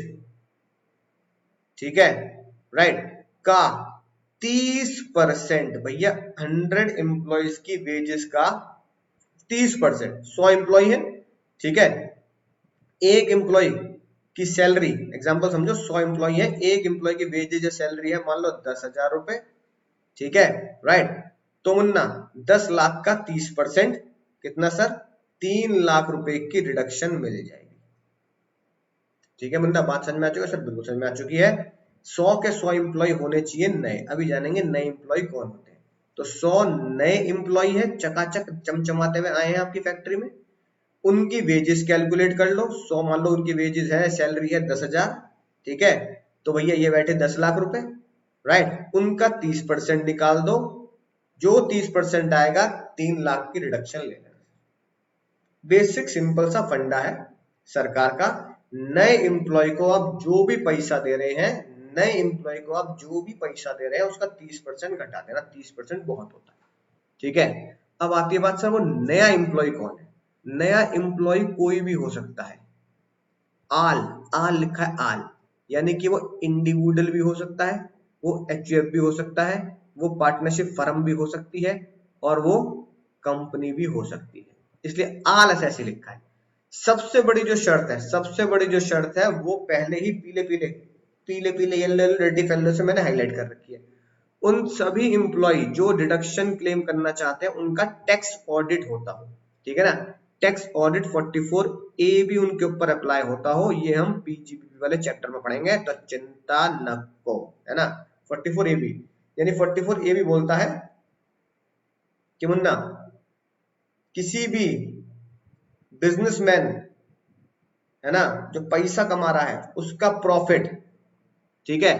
ठीक है, राइट, का 30%, भैया 100 एम्प्लॉयज की वेजेस का 30%, 100 एम्प्लॉय है, ठीक है, एक एम्प्लॉय की सैलरी, एग्जांपल समझो 100 एम्प्लॉय है, एक एम्प्लॉय की वेजेज या सैलरी है मान लो 10,000 रुपए, ठीक है, राइट, तो मुन्ना 10 लाख का 30%, कितना सर, 3 लाख रुपए की रिडक्शन मिल जाएगी। ठीक है मुन्ना, बात समझ में आ चुकी है सर, बिल्कुल समझ में आ चुकी है। 100 के 100 एम्प्लॉय होने चाहिए नए, अभी जानेंगे नए एम्प्लॉय कौन होते हैं। तो 100 नए एम्प्लॉय है, चकाचक चमचमाते हुए आए हैं आपकी फैक्ट्री में, उनकी वेजेस कैलकुलेट कर लो। 100 मान लो उनकी वेजेस है, सैलरी है 10,000, ठीक है, तो भैया ये बैठे 10 लाख रुपए, राइट, उनका 30% निकाल दो, जो 30% आएगा 3 लाख की रिडक्शन ले लेना। बेसिक सिंपल सा फंडा है सरकार का। नए एम्प्लॉय को आप जो भी पैसा दे रहे हैं, नए एम्प्लॉय को आप जो भी पैसा दे रहे हैं उसका 30% घटा देना, 30% बहुत होता है, ठीक है। अब आती है बात सर, वो नया एम्प्लॉय कौन है? नया एम्प्लॉय कोई भी हो सकता है। आल, आल लिखा है आल, यानी कि वो इंडिविजुअल भी हो सकता है, वो एचयूएफ भी हो सकता है, वो पार्टनरशिप फर्म भी हो सकती है, और वो कंपनी भी हो सकती है, इसलिए आल ऐसे लिखा है। सबसे बड़ी जो शर्त है, सबसे बड़ी जो शर्त है वो पहले ही पीले पीले पीले पीले येलो रेड येलो से मैंने हाईलाइट कर रखी है। उन सभी इंप्लॉय जो डिडक्शन क्लेम करना चाहते हैं उनका टैक्स ऑडिट होता हो, ठीक है ना, टैक्स ऑडिट 44 ए भी उनके ऊपर अप्लाई होता हो, ये हम पीजीबीपी वाले चैप्टर में पढ़ेंगे, तो चिंता न को, है ना। 44 ए बी, यानी 44 ए बी बोलता है कि मुन्ना किसी भी बिजनेसमैन, है ना, जो पैसा कमा रहा है उसका प्रॉफिट, ठीक है,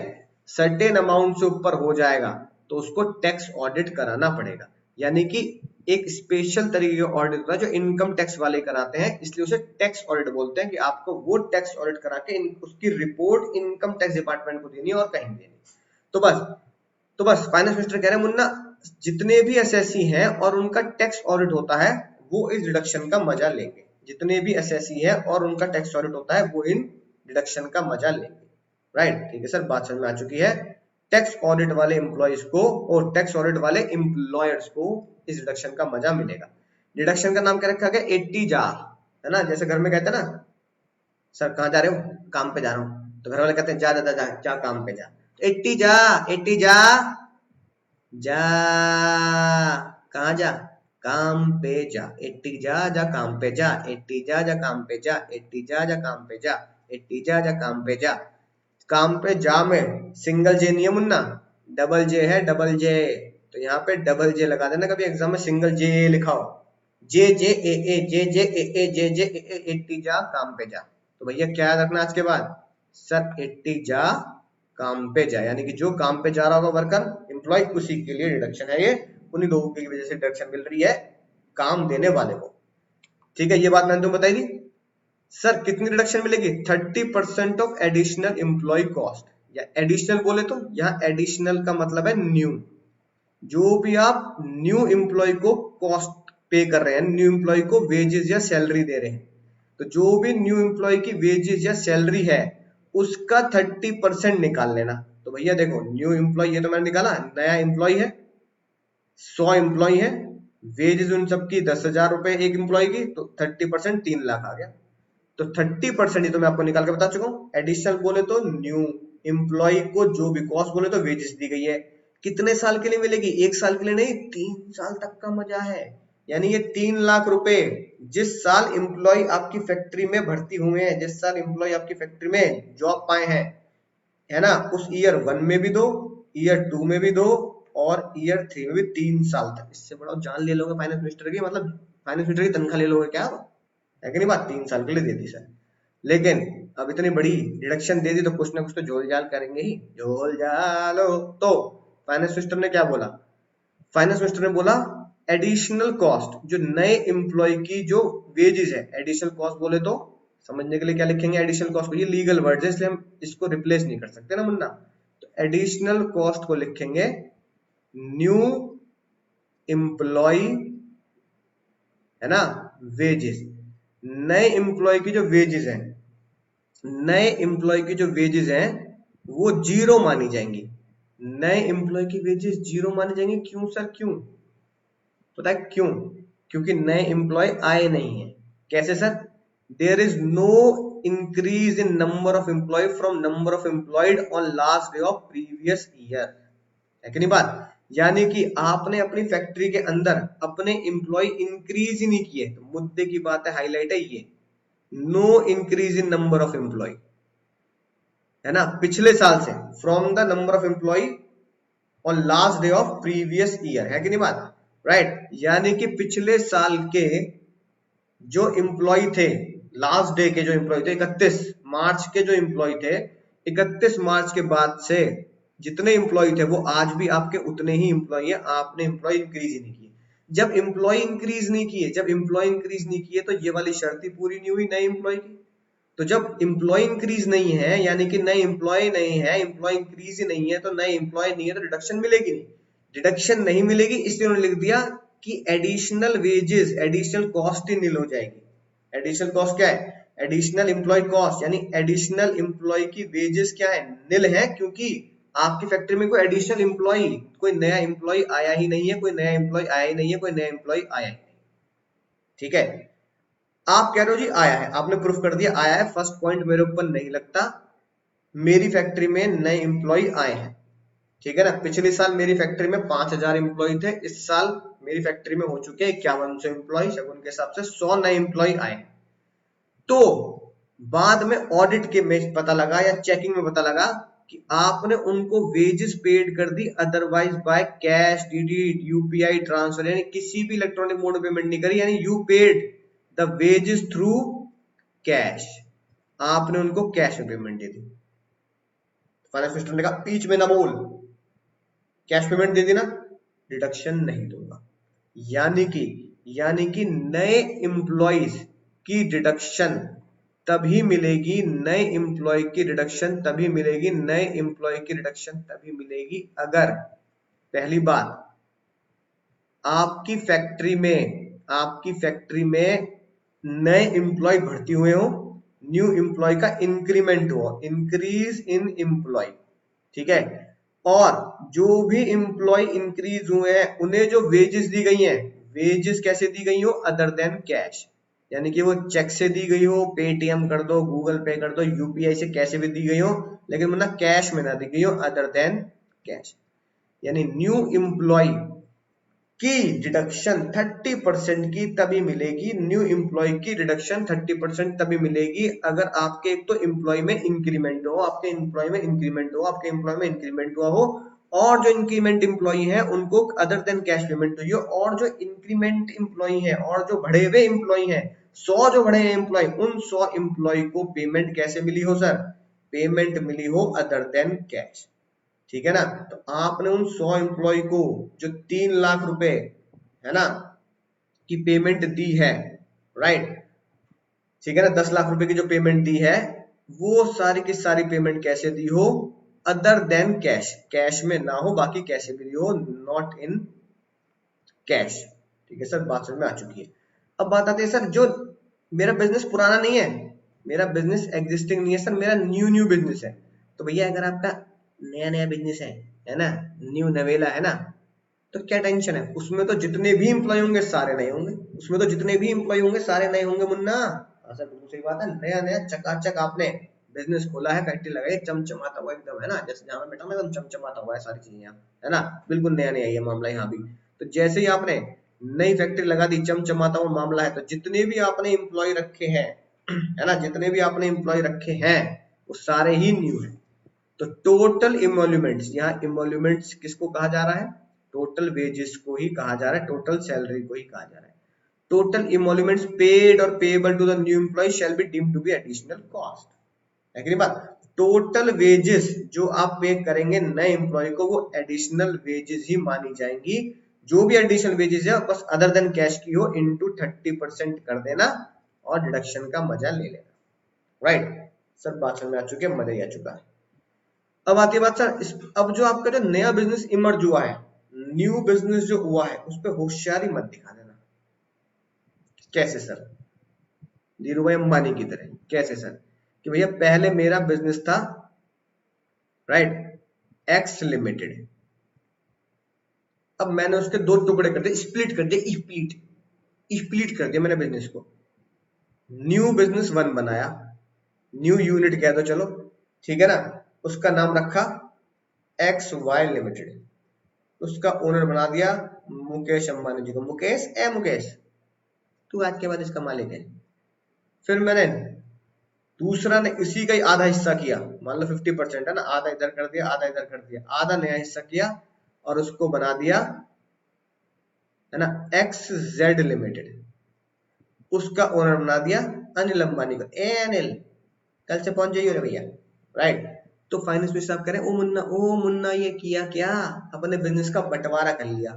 सर्टेन अमाउंट से ऊपर हो जाएगा तो उसको टैक्स ऑडिट कराना पड़ेगा। यानी कि एक स्पेशल तरीके का ऑडिट होता है जो इनकम टैक्स वाले कराते हैं, इसलिए उसे टैक्स ऑडिट बोलते हैं, कि आपको वो टैक्स ऑडिट करा के उसकी रिपोर्ट इनकम टैक्स डिपार्टमेंट को देनी है और कहीं देनी। तो बस फाइनेंस मिनिस्टर कह रहे हैं मुन्ना जितने भी एसएससी हैं और उनका टैक्स ऑडिट होता है वो इस डिडक्शन का मजा लेंगे, जितने भी एसएससी है और उनका टैक्स ऑडिट होता है वो इन डिडक्शन का मजा लेंगे, राइट, ठीक है सर, बात समझ में आ चुकी है। टैक्स ऑडिट वाले एम्प्लॉयज को और टैक्स ऑडिट वाले एम्प्लॉयर्स को इस डिडक्शन का मजा मिलेगा। डिडक्शन का नाम क्या रखा गया? 80 जा, है ना, जैसे घर में कहते हैं ना, सर कहाँ जा रहे हो? काम पे जा रहा हूँ, तो घर वाले कहते हैं जा दादा जा, जा काम पे जा, 80 जा, 80 जा, जा, कहाँ जा? काम पे जा, 80 जा, जा काम पे जा, 80 जा, जा काम पे जा, 80 जा, जा काम पे जा, 80 जा, जा काम पे जा। काम पे जा में सिंगल जे नहीं है मुन्ना, डबल जे है, डबल जे, तो यहाँ पे डबल जे लगा देना, कभी एग्जाम में सिंगल जे लिखा हो, जे जे ए जे जे ए जे जे ए 80 जा काम पे जा, तो भैया क्या याद रखना आज के बाद? सर 80 जा काम पे जा, यानी कि जो काम पे जा रहा होगा वर्कर एम्प्लॉय उसी के लिए डिडक्शन है, ये उन्हीं लोगों की वजह से डिडक्शन मिल रही है काम देने वाले को, ठीक है, ये बात मैंने तुम्हें बताई थी। सर कितनी रिडक्शन मिलेगी? 30% ऑफ एडिशनल एम्प्लॉय कॉस्ट, या एडिशनल बोले तो यहाँ एडिशनल का मतलब है न्यू, जो भी आप न्यू एम्प्लॉय को कॉस्ट पे कर रहे हैं, न्यू एम्प्लॉय को वेजेस या सैलरी दे रहे हैं, तो जो भी न्यू एम्प्लॉय की वेजेस या सैलरी है उसका 30% निकाल लेना। तो भैया देखो न्यू एम्प्लॉय ये तो मैंने निकाला, नया एम्प्लॉय है, 100 एम्प्लॉय है, वेजेस उन सबकी 10,000 रुपए एक एम्प्लॉय की, तो 30% 3 लाख आ गया। तो 30% ही तो मैं आपको निकाल के बता चुका हूँ। एडिशनल बोले तो न्यू एम्प्लॉय को जो भी कॉस्ट बोले तो वेजेस दी गई है, कितने साल के लिए मिलेगी? 1 साल के लिए नहीं, 3 साल तक का मजा है, यानी ये 3 लाख रुपए जिस साल एम्प्लॉय आपकी फैक्ट्री में भर्ती हुए हैं, जिस साल एम्प्लॉय आपकी फैक्ट्री में जॉब पाए हैं, है ना, उस ईयर 1 में भी दो, ईयर 2 में भी दो, और ईयर 3 में भी 3 साल तक। इससे बड़ा जान ले लोगे फाइनेंस मिनिस्टर की, मतलब फाइनेंस मिनिस्टर की तनख्वाह ले लोगे क्या, है कि नहीं बात? 3 साल के लिए दे दी सर, लेकिन अब इतनी बड़ी डिडक्शन दे दी तो कुछ ना कुछ तो झोल झाल करेंगे ही, झोल झालो। तो फाइनेंस मिनिस्टर ने क्या बोला? फाइनेंस मिनिस्टर ने बोला एडिशनल कॉस्ट, जो नए एम्प्लॉय की जो वेजेस है, एडिशनल कॉस्ट बोले तो समझने के लिए क्या लिखेंगे एडिशनल कॉस्ट को, ये लीगल वर्ड है इसलिए हम इसको रिप्लेस नहीं कर सकते ना मुन्ना, तो एडिशनल कॉस्ट को लिखेंगे न्यू एम्प्लॉय, है ना, वेजेस, नए एम्प्लॉय की जो वेजेस हैं, नए एम्प्लॉय की जो वेजेस हैं वो जीरो मानी जाएंगी। नए एम्प्लॉय की वेजेस जीरो मानी जाएंगी। क्यों सर, क्यों पता है क्यों? क्योंकि नए एम्प्लॉय आए नहीं है। कैसे sir? There is no increase in number of employee from number of employed on last day of previous year. है कि नहीं बात? यानी कि आपने अपनी फैक्ट्री के अंदर अपने एम्प्लॉय इंक्रीज ही नहीं किए। तो मुद्दे की बात है, हाईलाइट है ये, no increase in number of employee, है ना, पिछले साल से, from the number of employee on last day of previous year. है कि नहीं बात? राइट। यानी कि पिछले साल के जो एम्प्लॉय थे, लास्ट डे के जो एम्प्लॉय थे, 31 मार्च के जो एम्प्लॉय थे, 31 मार्च के बाद से जितने एम्प्लॉय थे वो आज भी आपके उतने ही एम्प्लॉय है। आपने एम्प्लॉय इंक्रीज ही नहीं किए। जब एम्प्लॉय इंक्रीज नहीं किए, जब एम्प्लॉय इंक्रीज नहीं किए, तो ये वाली शर्त ही पूरी नहीं हुई नए एम्प्लॉय की। तो जब एम्प्लॉय इंक्रीज नहीं है, यानी कि नए एम्प्लॉय नहीं है, एम्प्लॉय इंक्रीज ही नहीं है, तो नए एम्प्लॉय नहीं है, तो डिडक्शन मिलेगी नहीं। डिडक्शन नहीं मिलेगी, इसलिए उन्होंने लिख दिया कि एडिशनल वेजेस, एडिशनल कॉस्ट ही नील हो जाएगी। एडिशनल कॉस्ट क्या है? एडिशनल एम्प्लॉय कॉस्ट, यानी एडिशनल एम्प्लॉय की वेजेस क्या है? नील है, क्योंकि आपकी फैक्ट्री में कोई एडिशनल एम्प्लॉय, कोई नया एम्प्लॉय आया ही नहीं है, कोई नया एम्प्लॉय आया ही नहीं है, कोई नया एम्प्लॉय आया ही नहीं। ठीक है। आप कह रहे हो जी आया है, आपने प्रूफ कर दिया आया है, फर्स्ट पॉइंट मेरे ऊपर नहीं लगता। मेरी फैक्ट्री में नए एम्प्लॉय आए हैं, ठीक है ना। पिछले साल मेरी फैक्ट्री में 5000 एम्प्लॉय थे, इस साल मेरी फैक्ट्री में हो चुके हैं 5100 एम्प्लॉय, शगुन के हिसाब से 100 नए एम्प्लॉय आए। तो बाद में ऑडिट के में पता लगा या चेकिंग में पता लगा कि आपने उनको वेजेस पेड कर दी otherwise by cash, DD, UPI transfer, यानी किसी भी इलेक्ट्रॉनिक मोड में पेमेंट नहीं करी, यानी you paid the wages through cash. आपने उनको कैश में पेमेंट दे दी। फाइनेंस मिनिस्टर ने कहा बीच में ना बोल, कैश पेमेंट दे दी ना, डिडक्शन नहीं दूंगा। यानी कि नए एम्प्लॉइज की डिडक्शन तभी मिलेगी, नए एम्प्लॉय की डिडक्शन तभी मिलेगी, नए एम्प्लॉय की डिडक्शन तभी मिलेगी अगर, पहली बात, आपकी फैक्ट्री में नए एम्प्लॉय भर्ती हुए हो, न्यू एम्प्लॉय का इंक्रीमेंट हो, इंक्रीज इन एम्प्लॉय, ठीक है। और जो भी एम्प्लॉय इंक्रीज हुए हैं उन्हें जो वेजेस दी गई हैं, वेजेस कैसे दी गई हो? अदर देन कैश, यानी कि वो चेक से दी गई हो, पेटीएम कर दो, गूगल पे कर दो, यूपीआई से कैसे भी दी गई हो, लेकिन मतलब कैश में ना दी गई हो, अदर देन कैश। यानी न्यू एम्प्लॉय की डिडक्शन 30% की तभी मिलेगी, न्यू एम्प्लॉय की डिडक्शन 30% तभी मिलेगी अगर आपके एक तो एम्प्लॉय में इंक्रीमेंट हो, आपके एम्प्लॉय में इंक्रीमेंट हो, आपके एम्प्लॉय में इंक्रीमेंट हुआ हो, और जो इंक्रीमेंट एम्प्लॉय है उनको अदर देन कैश पेमेंट हुई हो, और जो इंक्रीमेंट एम्प्लॉय है और जो बढ़े हुए एम्प्लॉय है, 100 जो बढ़े एम्प्लॉय, उन 100 एम्प्लॉय को पेमेंट कैसे मिली हो सर? पेमेंट मिली हो अदर देन कैश, ठीक है ना। तो आपने उन 100 एम्प्लॉय को जो 3 लाख रुपए, है ना, की पेमेंट दी है, राइट, ठीक है ना, 10 लाख रुपए की जो पेमेंट दी है, वो सारी की सारी पेमेंट कैसे दी हो? अदर देन कैश, कैश में ना हो, बाकी कैसे भी दी हो, नॉट इन कैश। ठीक है सर, बात समझ में आ चुकी है। अब बात आती है सर, जो मेरा बिजनेस पुराना नहीं है, मेरा बिजनेस एग्जिस्टिंग नहीं है सर, मेरा न्यू न्यू बिजनेस है। तो भैया अगर आपका नया नया बिजनेस है ना, न्यू नवेला है ना, तो क्या टेंशन है? उसमें तो जितने भी एम्प्लॉय होंगे सारे नए होंगे, उसमें तो जितने भी एम्प्लॉय होंगे सारे नए होंगे मुन्ना। हाँ सर, बिल्कुल सही बात है, नया नया चकाचक आपने बिजनेस खोला है, फैक्ट्री लगाई, चमचमाता हुआ एकदम, है ना, जैसे जहां मैं बैठा हूं एकदम चमचमाता हुआ है सारी चीजें यहाँ, है ना, बिल्कुल नया नया ये मामला यहाँ भी। तो जैसे ही आपने नई फैक्ट्री लगा दी, चमचमाता हुआ मामला है, तो जितने भी आपने एम्प्लॉय रखे हैं, है ना, जितने भी आपने एम्प्लॉय रखे हैं वो सारे ही न्यू है। तो टोटल इमोल्यूमेंट्स, यहाँ इमोल्यूमेंट्स किसको कहा जा रहा है? टोटल वेजेस को ही कहा जा रहा है, टोटल सैलरी को ही कहा जा रहा है। टोटल इमोल्यूमेंट्स पेड और payable to the new employee shall be deemed to be additional cost. है कि नहीं बात? टोटल वेजेस जो आप पे करेंगे नए एम्प्लॉय को, वो एडिशनल वेजेस ही मानी जाएंगी। जो भी एडिशनल वेजेस है बस अदर देन कैश की हो, इंटू 30% कर देना और डिडक्शन का मजा ले लेना। राइट सर, बात समझ में आ चुकी है, मजा ही आ चुका है। अब आती है बात सर, अब जो आपका जो नया बिजनेस इमर्ज हुआ है, न्यू बिजनेस जो हुआ है, उस पर होशियारी मत दिखा देना। कैसे सर? धीरू भाई अंबानी की तरह कैसे सर? कि भैया पहले मेरा बिजनेस था, राइट, एक्स लिमिटेड। अब मैंने उसके दो टुकड़े कर दिए, स्प्लिट कर दिए, स्प्लिट कर दिया मैंने बिजनेस को। न्यू बिजनेस वन बनाया, न्यू यूनिट कह दो चलो, ठीक है ना। उसका नाम रखा एक्स वाई लिमिटेड, उसका ओनर बना दिया मुकेश अंबानी जी को। मुकेश, ए मुकेश, तू आज के बाद इसका मालिक है। फिर मैंने दूसरा ने इसी का ही आधा हिस्सा किया, मान लो 50% है ना, आधा इधर कर दिया, आधा इधर कर दिया, आधा नया हिस्सा किया और उसको बना दिया, है ना, एक्स जेड लिमिटेड। उसका ओनर बना दिया अनिल अंबानी को। ए अनिल, कल से पहुंच जाइए रे भैया, राइट। तो फाइनेंस मिनिस्टर साहब कह रहे हैं, ओ मुन्ना ये किया क्या, अपने बिजनेस का बंटवारा कर लिया,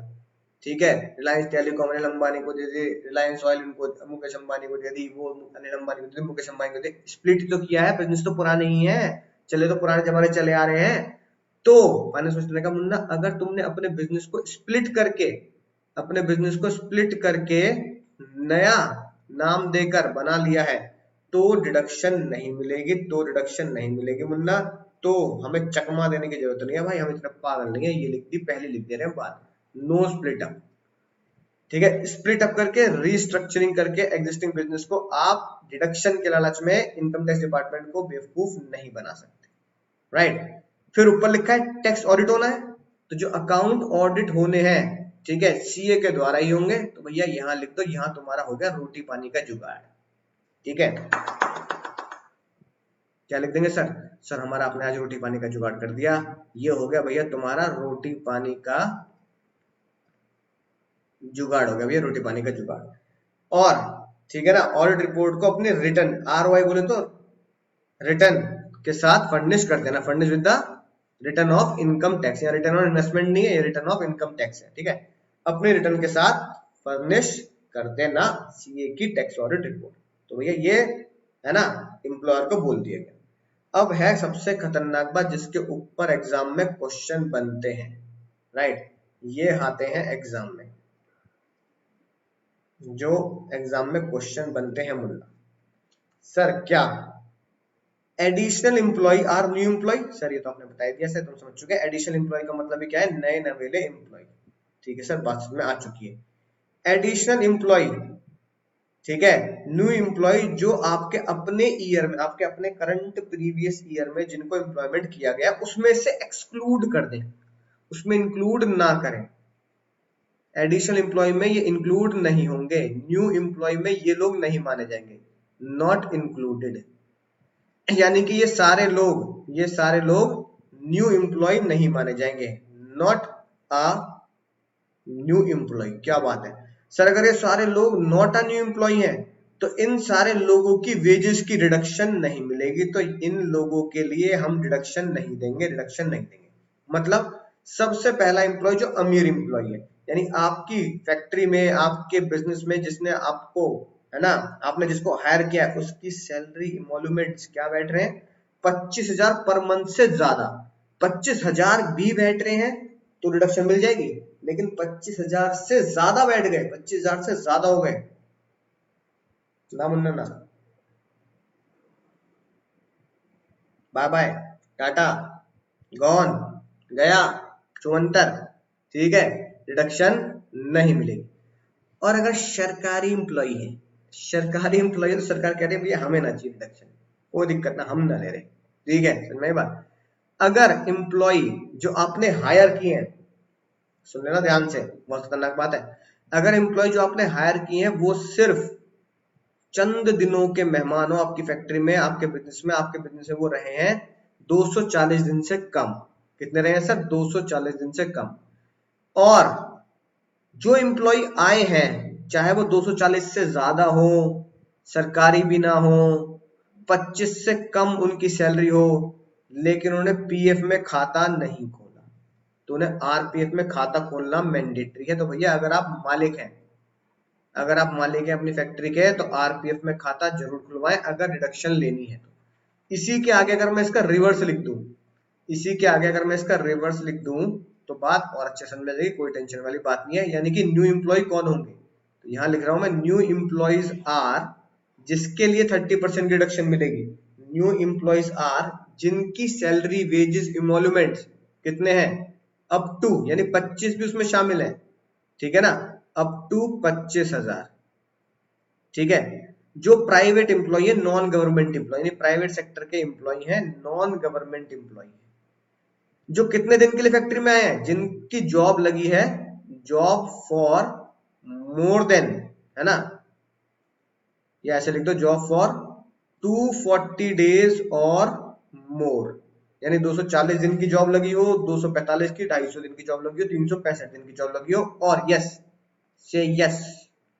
ठीक है। रिलायंस टेलीकॉम अनिल अंबानी को दे दी, रिलायंस ऑयल उनको मुकेश अंबानी को दे दी, वो अनिल अंबानी को दे दी, मुकेश अंबानी को दे दी। स्प्लिट तो किया है, बिजनेस तो पुराने ही है, चले तो पुराने जमाने चले आ रहे हैं। तो फाइनेंस मिनिस्टर ने कहा, मुन्ना अगर तुमने अपने बिजनेस को स्प्लिट करके, अपने बिजनेस को स्प्लिट करके नया नाम देकर बना लिया है तो डिडक्शन नहीं मिलेगी, तो डिडक्शन नहीं मिलेगी मुन्ना। तो हमें चकमा देने की जरूरत नहीं है भाई, हम इतना पागल नहीं है, ये लिख दी, पहले लिख दे रहे हैं बात, नो स्प्लिट अप, ठीक है। स्प्लिट अप करके रीस्ट्रक्चरिंग करके एग्जिस्टिंग बिजनेस को आप डिडक्शन के लालच में इनकम टैक्स डिपार्टमेंट को बेवकूफ नहीं बना सकते, राइट। फिर ऊपर लिखा है टैक्स ऑडिट होना है, तो जो अकाउंट ऑडिट होने हैं, ठीक है, सीए के द्वारा ही होंगे। तो भैया यहां लिख दो, यहां तुम्हारा हो गया रोटी पानी का जुगाड़, ठीक है। क्या लिख देंगे सर, सर हमारा आपने आज रोटी पानी का जुगाड़ कर दिया, ये हो गया भैया तुम्हारा रोटी पानी का जुगाड़, हो गया भैया रोटी पानी का जुगाड़। और ठीक है ना, ऑडिट रिपोर्ट को अपने रिटर्न, आरओआई बोले तो रिटर्न के साथ फर्निश कर देना, furnish with the return of income tax. या रिटर्न ऑन इन्वेस्टमेंट नहीं है, ये रिटर्न ऑफ इनकम टैक्स है, ठीक है। अपने रिटर्न के साथ फर्निश कर देना सीए की टैक्स ऑडिट रिपोर्ट। तो भैया ये है ना, एम्प्लॉयर को बोल दिया गया। अब है सबसे खतरनाक बात, जिसके ऊपर एग्जाम में क्वेश्चन बनते हैं, राइट। ये आते हैं एग्जाम में, जो एग्जाम में क्वेश्चन बनते हैं मुन्ना। सर क्या additional employee are new employee? Sir ये तो आपने बता दिया सर, तुम समझ चुके हैं। एडिशनल एम्प्लॉय का मतलब क्या है, नए नवेले एम्प्लॉय, ठीक है सर, बात समझ में आ चुकी है। एडिशनल एम्प्लॉय, ठीक है, न्यू एम्प्लॉय जो आपके अपने ईयर में, आपके अपने करंट प्रीवियस ईयर में जिनको एम्प्लॉयमेंट किया गया उसमें से एक्सक्लूड कर दें, उसमें इंक्लूड ना करें। एडिशनल एम्प्लॉय में ये इंक्लूड नहीं होंगे, न्यू एम्प्लॉय में ये लोग नहीं माने जाएंगे, नॉट इंक्लूडेड। यानी कि ये सारे लोग न्यू एम्प्लॉय नहीं माने जाएंगे, नॉट अ न्यू एम्प्लॉय। क्या बात है सर, अगर ये सारे लोग नॉट अ न्यू एम्प्लॉय हैं तो इन सारे लोगों की वेजेस की रिडक्शन नहीं मिलेगी, तो इन लोगों के लिए हम डिडक्शन नहीं देंगे, रिडक्शन नहीं देंगे। मतलब सबसे पहला एम्प्लॉय जो अमीर एम्प्लॉय है, यानी आपकी फैक्ट्री में, आपके बिजनेस में जिसने आपको, है ना, आपने जिसको हायर किया है, उसकी सैलरी इमोल्यूमेंट्स क्या बैठ रहे हैं, 25,000 पर मंथ से ज्यादा। 25,000 भी बैठ रहे हैं तो रिडक्शन मिल जाएगी, लेकिन 25,000 से ज्यादा बैठ गए, 25,000 से ज्यादा हो गए ना मुन्ना ना, बाय बाय, टाटा, गॉन, गया, चुवंतर, ठीक है, रिडक्शन नहीं मिलेगी। और अगर सरकारी एम्प्लॉय है, सरकारी एम्प्लॉय तो सरकार कह रही है भैया हमें ना चाहिए रिडक्शन, कोई दिक्कत ना, हम ना ले रहे, ठीक है, समझ में बात। अगर एम्प्लॉय जो आपने हायर किए हैं, सुन लेना ध्यान से, बहुत खतरनाक बात है। अगर एम्प्लॉय जो आपने हायर किए हैं वो सिर्फ चंद दिनों के मेहमान हो आपकी फैक्ट्री में, आपके बिजनेस में, आपके बिजनेस में वो रहे हैं 240 दिन से कम, कितने रहे हैं सर, 240 दिन से कम। और जो एम्प्लॉय आए हैं, चाहे वो 240 से ज्यादा हो, सरकारी भी ना हो, 25 से कम उनकी सैलरी हो, लेकिन उन्होंने पीएफ में खाता नहीं खोला, तो उन्हें आरपीएफ में खाता खोलना मैंडेटरी है। तो भैया अगर आप मालिक हैं, अगर आप मालिक हैं अपनी फैक्ट्री के, तो आरपीएफ में खाता जरूर खुलवाएं अगर डिडक्शन लेनी है तो। इसी के आगे अगर मैं इसका रिवर्स लिख दूं, इसी के आगे अगर मैं इसका रिवर्स लिख दूं तो बात और अच्छे समझ में जाएगी, कोई टेंशन वाली बात नहीं है। यानी कि न्यू एम्प्लॉय कौन होंगे, तो यहां लिख रहा हूं मैं, न्यू एम्प्लॉयज आर, जिसके लिए 30% डिडक्शन मिलेगी, न्यू एम्प्लॉयज आर जिनकी सैलरी वेजेस इमोल्यूमेंट्स कितने हैं, अप टू, यानी 25 भी उसमें शामिल है, ठीक है ना, अप टू 25,000, ठीक है। जो प्राइवेट एम्प्लॉय है, नॉन गवर्नमेंट एम्प्लॉय, यानी प्राइवेट सेक्टर के एम्प्लॉय है, नॉन गवर्नमेंट एम्प्लॉय, जो कितने दिन के लिए फैक्ट्री में आए हैं, जिनकी जॉब लगी है, जॉब फॉर मोर देन, है ना, या ऐसे लिख दो, जॉब फॉर 240 डेज और मोर, यानी 240 दिन की जॉब लगी हो, 245 की, 250 दिन की जॉब लगी हो, 365 दिन की जॉब लगी हो, और यस, से यस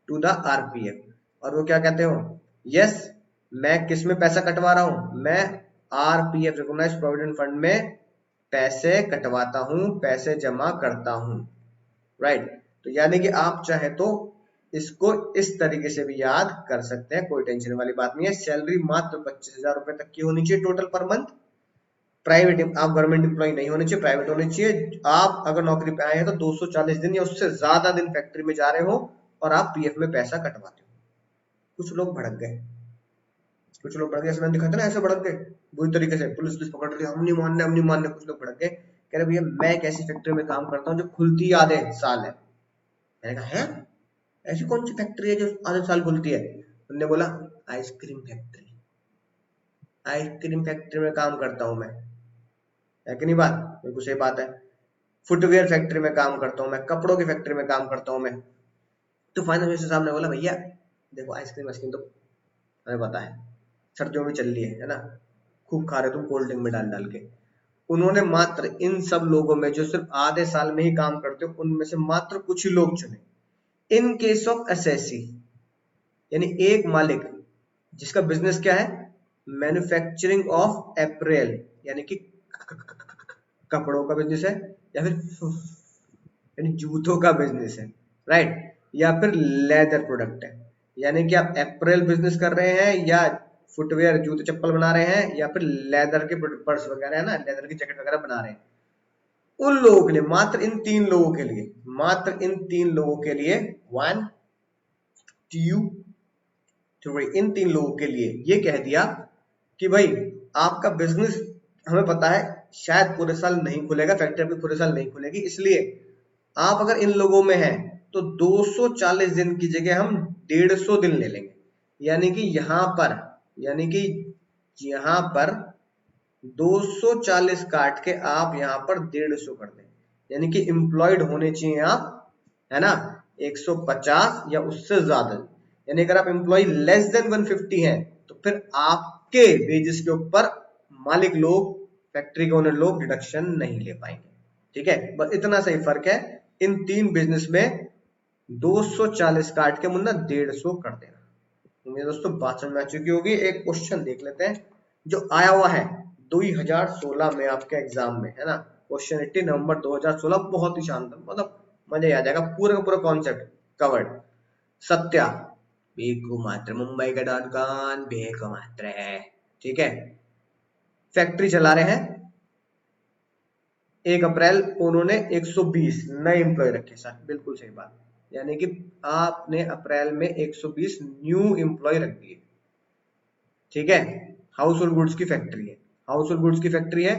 टू द आरपीएफ। और वो क्या कहते हो, यस मैं किस में पैसा कटवा रहा हूं, मैं आरपीएफ रिकॉग्नाइज्ड प्रोविडेंट फंड में पैसे कटवाता हूं, पैसे जमा करता हूं, राइट। तो यानी कि आप चाहे तो इसको इस तरीके से भी याद कर सकते हैं, कोई टेंशन वाली बात नहीं है। सैलरी मात्र 25,000 रुपए तक की होनी चाहिए टोटल पर मंथ। प्राइवेट, आप गवर्नमेंट एम्प्लॉय नहीं होने चाहिए, प्राइवेट होने चाहिए। आप अगर नौकरी पे आए हैं तो 240 दिन या उससे ज्यादा दिन फैक्ट्री में जा रहे हो और आप पीएफ में पैसा कटवाते हो। कुछ लोग भड़क गए, कुछ लोग भड़क गए, ऐसे मैंने दिखा था ना, ऐसे भड़क गए बुरी तरीके से, पुलिस पकड़ रही, हम नहीं मानने, हम नहीं मानने। कुछ लोग भड़क गए, कह रहे भैया मैं एक ऐसी फैक्ट्री में काम करता हूँ जो खुलती आधे साल है। मैंने कहा है, ऐसी कौन सी फैक्ट्री है जो आधे साल खुलती है? उन्होंने बोला आइसक्रीम फैक्ट्री, आइसक्रीम फैक्ट्री में काम करता हूँ मैं। है कि नहीं बात, बिल्कुल सही बात है। फुटवेयर फैक्ट्री में काम करता हूँ मैं, कपड़ों की फैक्ट्री में काम करता हूँ मैं। तो फाइनेंस मिनिस्टर साहब ने बोला भैया देखो आइसक्रीम, आइसक्रीम तो हमें पता है, सर्दियों में चल रही है ना, खूब खा रहे तुम कोल्ड ड्रिंक में डाल डाल के। उन्होंने मात्र इन सब लोगों में जो सिर्फ आधे साल में ही काम करते हो, उनमें से मात्र कुछ ही लोग चुने। इन केस ऑफ एसएससी, यानी एक मालिक जिसका बिजनेस क्या है, मैन्युफैक्चरिंग ऑफ अप्रैल, यानी कि कपड़ों का बिजनेस है, या फिर यानी जूतों का बिजनेस है, राइट, या फिर लेदर प्रोडक्ट है, यानी कि आप अप्रैल बिजनेस कर रहे हैं, या फुटवेयर जूते चप्पल बना रहे हैं, या फिर लेदर के पर्स वगैरह है ना, लेदर की जैकेट वगैरह बना रहे हैं, उन लोगों के लिए, मात्र इन 3 लोगों के लिए, मात्र इन 3 लोगों के लिए, 1 2 3, इन 3 लोगों के लिए ये कह दिया कि भाई आपका बिजनेस हमें पता है शायद पूरे साल नहीं खुलेगा, फैक्ट्री भी पूरे साल नहीं खुलेगी, इसलिए आप अगर इन लोगों में हैं तो 240 दिन की जगह हम 150 दिन ले लेंगे। यानी कि यहाँ पर, यानी कि यहाँ पर 240 काट के आप यहाँ पर 150 कर दें, यानी कि एम्प्लॉयड होने चाहिए आप, है ना, 150 या उससे ज्यादा। यानी अगर आप एम्प्लॉय लेस देन 150 हैं तो फिर आपके वेजेस के ऊपर मालिक लोग, फैक्ट्री के ओनर लोग डिडक्शन नहीं ले पाएंगे, ठीक है। बस इतना सही फर्क है इन 3 बिजनेस में, 240 काट के मुन्ना 150 कर देना। उम्मीद दोस्तों बात समझ में आ चुकी होगी। एक क्वेश्चन देख लेते हैं जो आया हुआ है 2016 में आपके एग्जाम में, है ना, क्वेश्चन 80 नवंबर 2016, बहुत ही शानदार, मतलब मजा ही आ जाएगा, पूरा का पूरा कॉन्सेप्ट कवर्ड। सत्या बेको मात्र, मुंबई का डॉन कौन, बेको मात्र है, ठीक है। फैक्ट्री चला रहे हैं, 1 अप्रैल उन्होंने 120 नए एम्प्लॉय रखे सर, बिल्कुल सही बात, यानी कि आपने अप्रैल में 120 न्यू एम्प्लॉय रख दिए, ठीक है। हाउस होल्ड गुड्स की फैक्ट्री है, हाउस होल्ड गुड्स की फैक्ट्री है,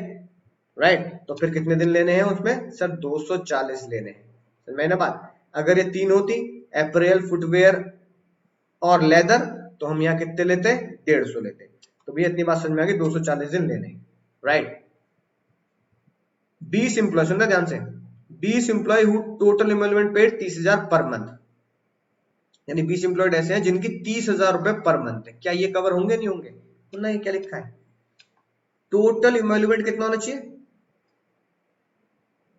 राइट। तो फिर कितने दिन लेने हैं उसमें सर, 240 लेने हैं, समझ में ना बात। अगर ये 3 होती, अप्रैल, फुटवेयर और लेदर, तो हम यहाँ कितने लेते, 150 लेते। तो भैया इतनी बात समझ में आ गई, 240 दिन लेने, राइट। 20 एम्प्लॉय, सुनना ध्यान से, 20 employee who total employment paid 30,000 per month, यानी 20 एम्प्लॉयड ऐसे हैं जिनकी 30,000 रुपए पर मंथ है। क्या ये कवर होंगे, नहीं होंगे? सुनना, ये क्या लिखा है, टोटल एम्प्लॉयमेंट कितना होना चाहिए,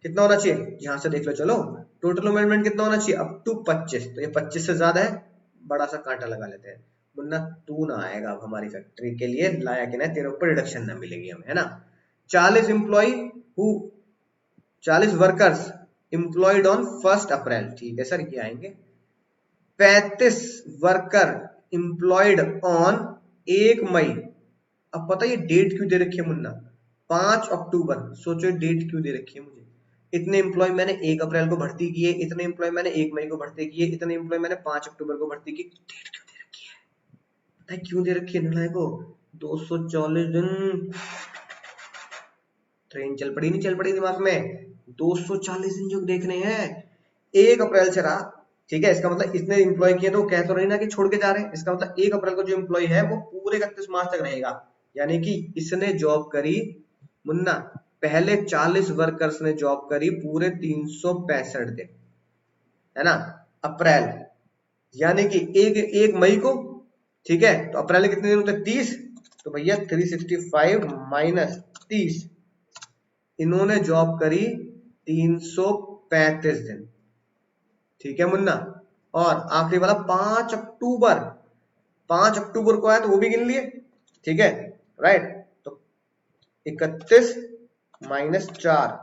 कितना होना चाहिए, यहां से देख लो, चलो टोटल एम्प्लॉयमेंट कितना होना चाहिए, अप टू 25, तो ये 25 से ज्यादा है, बड़ा सा कांटा लगा लेते हैं, मुन्ना तू ना आएगा अब हमारी फैक्ट्री के लिए, लाया कि नहीं, तेरे ऊपर रिडक्शन ना मिलेगी हमें, है ना। 40 employee who 40 workers employed on 1 April, ठीक है सर, ये आएंगे। 35 वर्कर एम्प्लॉयड ऑन 1 मई, अब पता ये डेट क्यों दे रखी है मुन्ना, 5 अक्टूबर, सोचो डेट क्यों दे रखी है मुझे, इतने एम्प्लॉय मैंने 1 अप्रैल को भर्ती किए, इतने एम्प्लॉय मैंने 1 मई को भर्ती किए, इतने एम्प्लॉय मैंने 5 अक्टूबर को भर्ती किए, डेट क्यों दे रखी है, पता है क्यों दे रखी है नलायको, 240 दिन, ट्रेन चल पड़ी नहीं चल पड़ी दिमाग में? 240 दिन जो देखने हैं, 1 अप्रैल से रहा, ठीक है। इसका मतलब इतने एम्प्लॉय किए तो कह तो रही ना कि छोड़ के जा रहे हैं। इसका मतलब 1 अप्रैल को जो एम्प्लॉय है वो पूरे 31 मार्च तक रहेगा, यानी कि इसने जॉब करी मुन्ना, पहले 40 वर्कर्स ने जॉब करी पूरे 365 दिन, है ना, अप्रैल, यानी कि एक मई को, ठीक है। तो अप्रैल कितने दिन होते हैं? 30। तो भैया 365 माइनस 30, इन्होंने जॉब करी 335 दिन, ठीक है मुन्ना। और आखिरी वाला 5 अक्टूबर, 5 अक्टूबर को आया तो वो भी गिन लिए, ठीक है, राइट। तो 31 माइनस 4,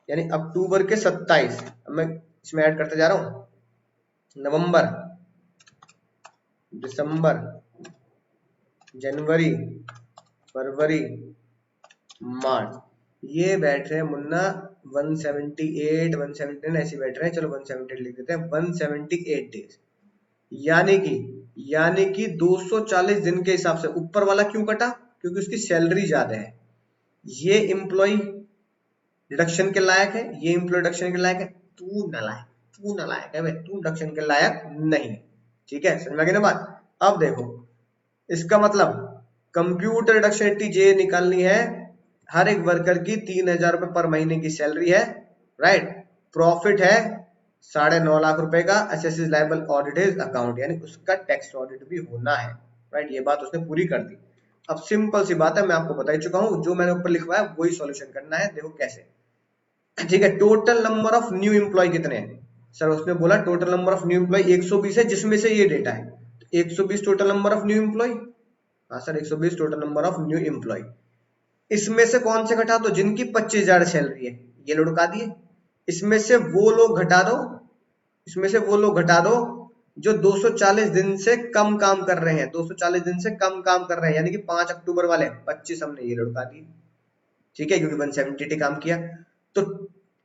यानी अक्टूबर के 27। अब मैं इसमें ऐड करते जा रहा हूं, नवंबर, दिसंबर, जनवरी, फरवरी, मार्च, ये बैठ रहे हैं मुन्ना 178, 179 ऐसे बैठ रहे हैं। चलो 178 लिख देते हैं, 178 डेज, यानी कि 240 दिन के हिसाब से। ऊपर वाला क्यों कटा? क्योंकि उसकी सैलरी ज्यादा है। ये एम्प्लॉय डिडक्शन के लायक है, ये एम्प्लॉय डिडक्शन के लायक है, तू नालायक, तू नालायक है भाई, तू डिडक्शन के लायक नहीं है, ठीक है, समझ में आ गई ना बात? अब देखो, इसका मतलब कंप्यूटर डिडक्शन जे निकालनी है, हर एक वर्कर की 3,000 रुपए पर महीने की सैलरी है, राइट। प्रॉफिट है 9.5 लाख रुपए का, एसेसिस लायबल ऑडिटेड अकाउंट, यानी उसका टैक्स ऑडिट भी होना है, राइट। ये बात उसने पूरी कर दी। अब सिंपल सी बात है, मैं आपको बता ही चुका हूं, जो मैंने ऊपर लिखवाया वही सॉल्यूशन करना है। देखो कैसे, ठीक है। Total number of new employee कितने हैं? सर उसने बोला total number of new employee 120 है, जिसमें से ये डेटा है। 120 total number of new employee, हाँ sir 120 total number of new employee. इसमें से कौन से घटा दो? जिनकी 25,000 सैलरी है, ये लोग घटा दिए। इसमें से वो लोग घटा दो, इसमें से वो लोग घटा दो जो 240 दिन से कम काम कर रहे हैं, 240 दिन से कम काम कर रहे हैं, यानी कि 5 अक्टूबर वाले 25 हमने ये लोग घटा दिए, ठीक है, क्योंकि 170 काम किया। तो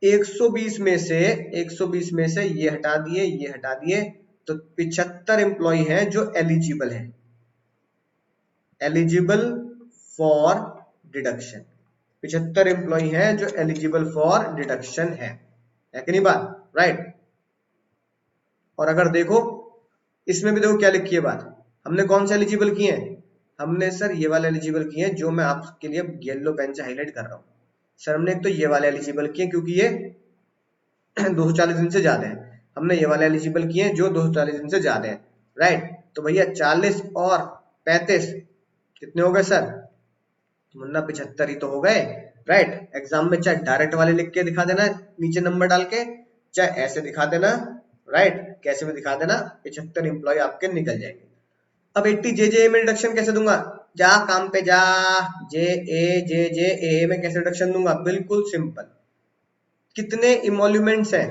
120 में से 120 में से ये हटा दिए, ये हटा दिए, तो 75 एम्प्लॉय हैं जो एलिजिबल हैं, एलिजिबल फॉर डिडक्शन। 75 एम्प्लॉय हैं जो एलिजिबल फॉर डिडक्शन है कि नहीं बात, राइट। और अगर देखो इसमें भी देखो क्या लिखी है बात, हमने कौन से एलिजिबल किए हैं? हमने सर ये वाले एलिजिबल किए हैं जो मैं आपके लिए येलो पेन से हाईलाइट कर रहा हूं। सर हमने एक तो ये वाले एलिजिबल किए क्योंकि ये 240 दिन से ज्यादा है, हमने ये वाले एलिजिबल किए हैं जो 240 दिन से ज्यादा है, राइट। तो भैया 40 और 35 कितने हो गए सर? मुन्ना 75 ही तो हो गए, राइट। एग्जाम में चाहे डायरेक्ट वाले लिख के दिखा देना नीचे नंबर डाल के, चाहे ऐसे दिखा देना, राइट, कैसे भी दिखा देना, 75 एम्प्लॉय आपके निकल जाएंगे। अब 80 जे में रिडक्शन कैसे दूंगा? जा काम पे जा, जे में कैसे रिडक्शन दूंगा? बिल्कुल सिंपल, कितने इमोल्यूमेंट्स हैं,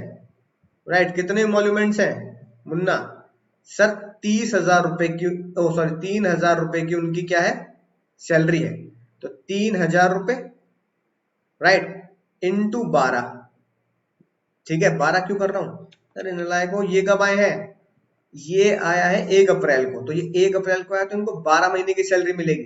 राइट, कितने इमोल्यूमेंट्स हैं मुन्ना? सर 30,000 रुपए की, ओ सॉरी 3,000 रुपए की उनकी क्या है? सैलरी है। तो 3,000 रुपए, राइट, इंटू 12, ठीक है। 12 क्यों कर रहा हूं? अरे नालायको, ये कब आए हैं? ये आया है 1 अप्रैल को, तो ये 1 अप्रैल को आया तो इनको 12 महीने की सैलरी मिलेगी,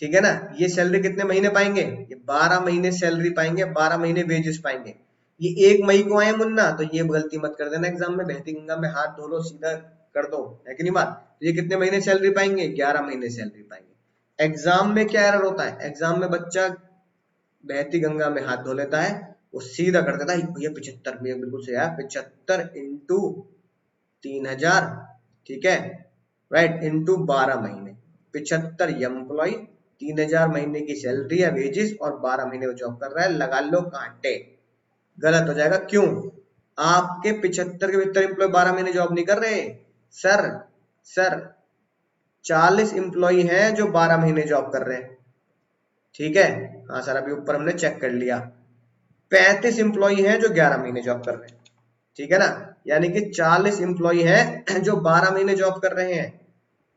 ठीक है ना। ये सैलरी कितने महीने पाएंगे? ये 12 महीने सैलरी पाएंगे, 12 महीने वेजेस पाएंगे। ये 1 मई को आए मुन्ना, तो ये गलती मत कर देना एग्जाम में, बहती गंगा में हाथ धो लो, सीधा कर दो, है कि नहीं बात। तो ये कितने महीने सैलरी पाएंगे? 11 महीने सैलरी पाएंगे। एग्जाम में क्या एरर होता है? एग्जाम में बच्चा बहती गंगा में हाथ धो लेता है, वो सीधा कर देता है भैया 75, भैया बिल्कुल सही है, 75 इंटू 3,000, ठीक है, राइट, इंटू 12 महीने, 75 एम्प्लॉय, 3,000 महीने की सैलरी है, वेजेस, और 12 महीने वो जॉब कर रहा है, लगा लो कांटे। गलत हो जाएगा, क्यों? आपके 75 के भीतर एम्प्लॉय 12 महीने जॉब नहीं कर रहे सर। सर 40 एम्प्लॉय हैं जो 12 महीने जॉब कर रहे हैं, ठीक है, हाँ सर अभी ऊपर हमने चेक कर लिया। 35 एम्प्लॉय हैं जो 11 महीने जॉब कर रहे हैं, ठीक है ना, यानी कि 40 एम्प्लॉय हैं जो 12 महीने जॉब कर रहे हैं,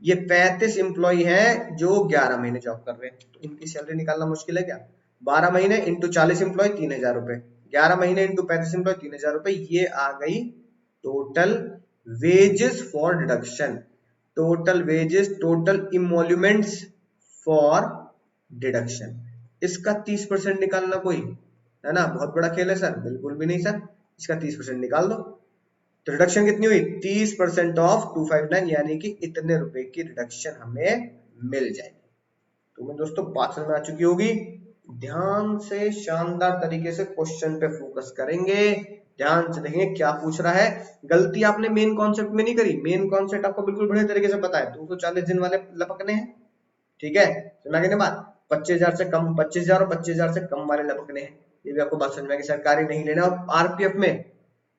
ये 35 एम्प्लॉय हैं जो 11 महीने जॉब कर रहे हैं। तो इनकी सैलरी निकालना मुश्किल है क्या? 12 महीने इंटू 40 एम्प्लॉय 3,000 रुपए, 11 महीने इंटू 35 एम्प्लॉय 3,000 रुपए, ये आ गई total wages for deduction, total wages, total emoluments for deduction. इसका 30% निकालना कोई है ना बहुत बड़ा खेल है सर? बिल्कुल भी नहीं सर। इसका 30% निकाल दो। तो रिडक्शन कितनी हुई? 30% ऑफ 259, यानी कि इतने रुपए की रिडक्शन हमें मिल जाएगी। तो मैं दोस्तों बात समझ में आ चुकी होगी। ध्यान से शानदार तरीके से क्वेश्चन पे फोकस करेंगे, ध्यान से देखेंगे क्या पूछ रहा है। गलती आपने मेन कॉन्सेप्ट में नहीं करी। मेन कॉन्सेप्ट आपको बिल्कुल बढ़िया तरीके से पता है। 240 दिन वाले लपकने हैं, ठीक है, समझ में बात। 25,000 से कम, 25,000 और 25,000 से कम वाले लपकने हैं, ये भी आपको बात समझ में आएगी। सरकारी नहीं लेना, और आरपीएफ में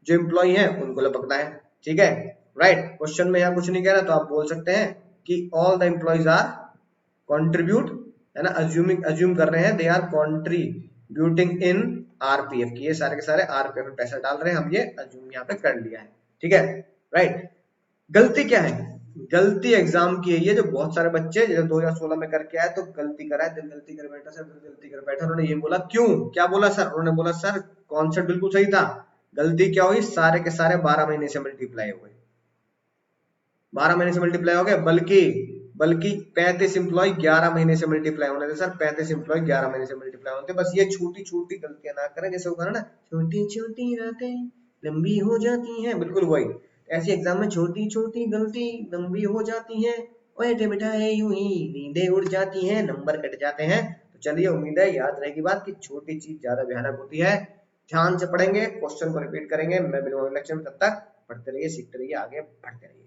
जो एम्प्लॉय है उनको लपकना है, ठीक है, राइट। क्वेश्चन में यहाँ कुछ नहीं कह रहा, तो आप बोल सकते हैं कि all the employees are contribute, है ना, अज्यूम कर रहे हैं, they are contributing in RPF की, ये सारे के सारे आरपीएफ में पैसा डाल रहे हैं, हम ये अज्यूम यहाँ पे कर लिया है, ठीक है, राइट। गलती क्या है? गलती एग्जाम की है ये, जो बहुत सारे बच्चे जब 2016 में करके आए तो गलती करा है, दिल गलती कर बैठा सर, दिल गलती कर बैठा। उन्होंने ये बोला क्यों, क्या बोला सर? उन्होंने बोला सर कॉन्सेप्ट बिल्कुल सही था, गलती क्या हुई, सारे के सारे 12 महीने से मल्टीप्लाई हो गए, 12 महीने से मल्टीप्लाई हो गए, बल्कि बल्कि 35 एम्प्लॉय 11 महीने से मल्टीप्लाई होने थे सर, 35 एम्प्लॉय 11 महीने से मल्टीप्लाई होते। बस ये छोटी छोटी गलतियां ना करें, जैसे वो ना, छोटी छोटी रातें लंबी हो जाती हैं, बिल्कुल वही। ऐसी एग्जाम में छोटी छोटी गलती लंबी हो जाती है, ओए बेटा है यूं ही नींदें उड़ जाती हैं, नंबर कट जाते हैं। तो चलिए, उम्मीद है याद रहेगी बात कि छोटी चीज ज्यादा भयानक होती है। ध्यान से पढ़ेंगे, क्वेश्चन को रिपीट करेंगे, मैं मिलूंगा लेक्चर में, तब तक पढ़ते रहिए, सीखते रहिए, आगे बढ़ते रहिए।